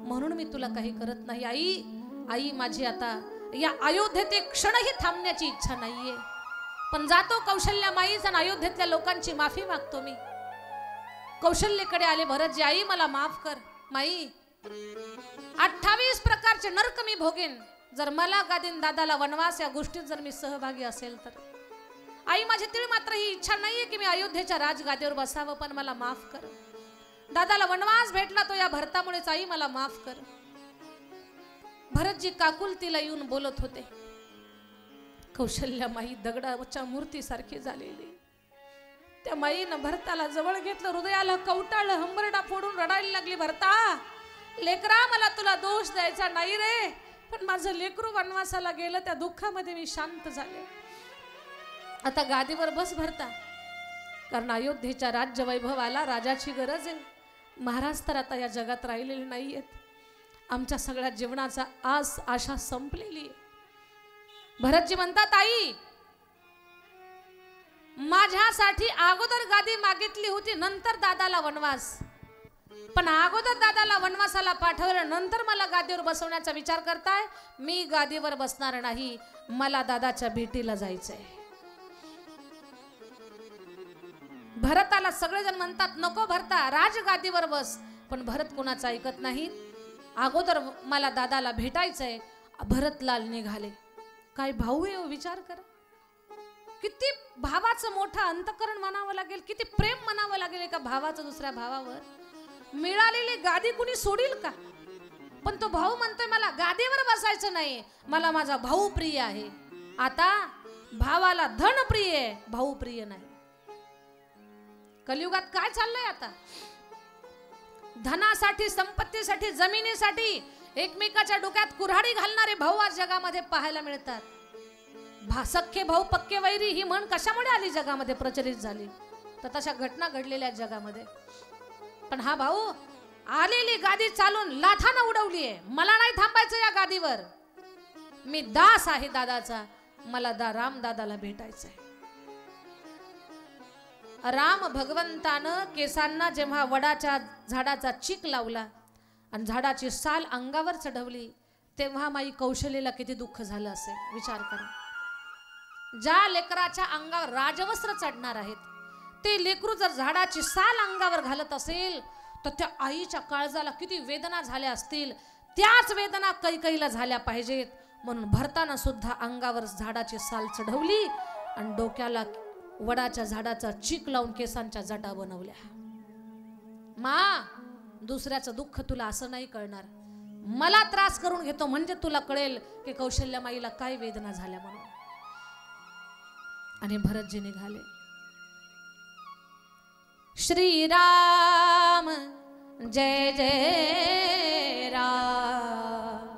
म्हणून मी तुला काही करत नाही. आई, आई माझी आता या अयोध्येत एक क्षणही थांबण्याची इच्छा नाहीये, पण जातो कौशल्या माईच आणि अयोध्येतल्या लोकांची माफी मागतो मी. कौशल्येकडे आले भरतजी. आई मला माफ कर माई, 28 प्रकारचे नरक मी भोगेन जर मला गादीन दादाला वनवास या गोष्टीत जर मी सहभागी असेल तर. आई माझी तिळ मात्र ही इच्छा नाहीये की मी अयोध्येच्या राजगादीवर बसावं, पण मला माफ कर. दादाला वनवास भेटला तो या भरतामुळेच, आई मला माफ कर. भरतजी काकुलतीला येऊन बोलत होते. कौशल्या माई दगडाच्या मूर्तीसारखी झालेली. त्या माईनं भरताला जवळ घेतलं, हृदयाला कवटाळलं, हंबरडा फोडून रडायला लागली. भरता, लेकरा मला तुला दोष द्यायचा नाही रे, पण माझं लेकरू वनवासाला गेलं, त्या दुःखामध्ये मी शांत झाले. आता गादीवर बस भरता, कारण अयोध्येच्या राज्य वैभवाला राजाची गरज आहे. महाराज तर आता या जगात राहिलेले नाहीयेत. आमच्या सगळ्या जीवनाचा आशा संपलेली आहे. भरतजी म्हणतात आई, माझ्यासाठी अगोदर गादी मागितली होती, नंतर दादाला वनवास. पण अगोदर दादाला वनवासाला पाठवलं, नंतर मला गादीवर बसवण्याचा विचार करताय. मी गादीवर बसणार नाही, मला दादाच्या भेटीला जायचंय. भरताला सगळेजण म्हणतात नको भरता, राजगादीवर बस, पण भरत कोणाचं ऐकत नाही. अगोदर मला दादाला भेटायचंय. भरतलाल निघाले. काय भाऊ आहे, विचार करा. किती भावाचं मोठं अंतकरण म्हणावं लागेल, किती प्रेम म्हणावं लागेल एका भावाचं दुसऱ्या भावावर. मिळालेली गादी कुणी सोडील का? पण तो भाऊ म्हणतोय मला गादीवर बसायचं नाही, मला माझा भाऊ प्रिय आहे. आता भावाला धन प्रिय आहे, भाऊ प्रिय नाही. कलियुगात काय चाललंय आता? धनासाठी, संपत्तीसाठी, जमिनीसाठी एकमेकाच्या डोक्यात कुऱ्हाडी घालणारे भाऊ आज जगामध्ये पाहायला मिळतात. सख्खे भाऊ पक्के वैरी ही म्हण कशामुळे आली जगामध्ये प्रचलित झाली? तर तशा घटना घडलेल्या जगामध्ये. पण हा भाऊ आलेली गादी चालून लाथानं उडवली आहे. मला नाही थांबायचं या गादीवर, मी दास आहे दादाचा, मला राम दादाला भेटायचंय. राम भगवंतानं केसांना जेव्हा वडाच्या झाडाचा चीक लावला आणि झाडाची साल अंगावर चढवली, तेव्हा माई कौशल्येला किती दुःख झालं असेल विचार करा. ज्या लेकराच्या अंगावर राजवस्त्र चढणार आहेत, ते लेकरू जर झाडाची साल अंगावर घालत असेल तर त्या आईच्या काळजाला किती वेदना झाल्या असतील. त्याच वेदना कैकेयीला झाल्या पाहिजेत. म्हणून भरताना सुद्धा अंगावर झाडाची साल चढवली आणि डोक्याला वडाच्या झाडाचा चीक लावून केसांच्या जटा बनवल्या. मा, दुसऱ्याचं दुःख तुला असं नाही कळणार, मला त्रास करून घेतो म्हणजे तुला कळेल की कौशल्यामाईला काय वेदना झाल्या म्हणून. आणि भरतजी निघाले. श्रीराम जय जय राम,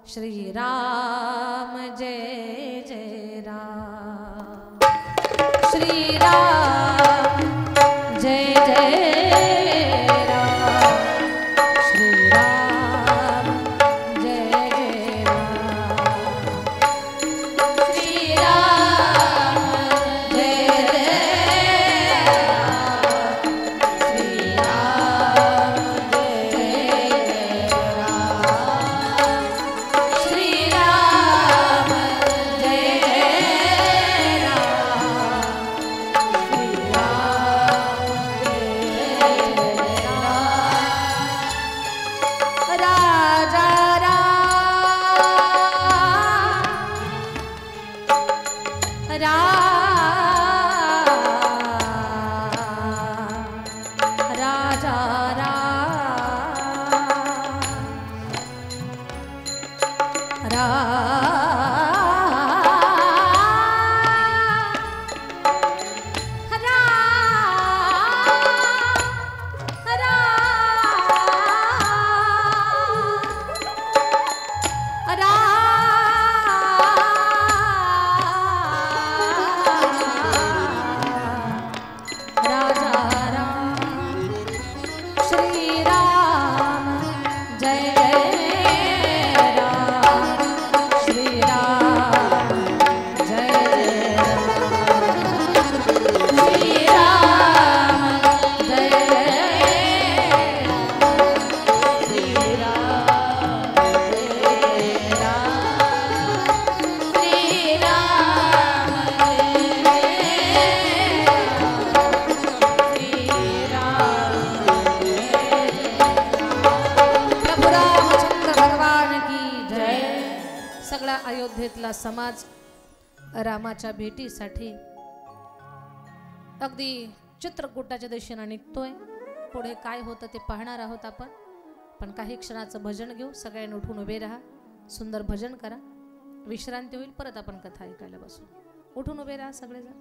श्रीराम जय जय राम, श्रीराम जय जय राम, श्रीराम जय जय राम, श्रीराम जय जय राम, श्रीराम जय जय राम, श्रीराम जय जय राम, राजा अयोध्येतला समाज रामाच्या भेटीसाठी अगदी चित्रकूटाच्या दिशेने निघतोय. पुढे काय होतं ते पाहणार आहोत आपण. पण काही क्षणाचं भजन घेऊ. सगळ्यांनी उठून उभे राहा, सुंदर भजन करा, विश्रांती होईल, परत आपण कथा ऐकायला बसू. उठून उभे राहा सगळेजण.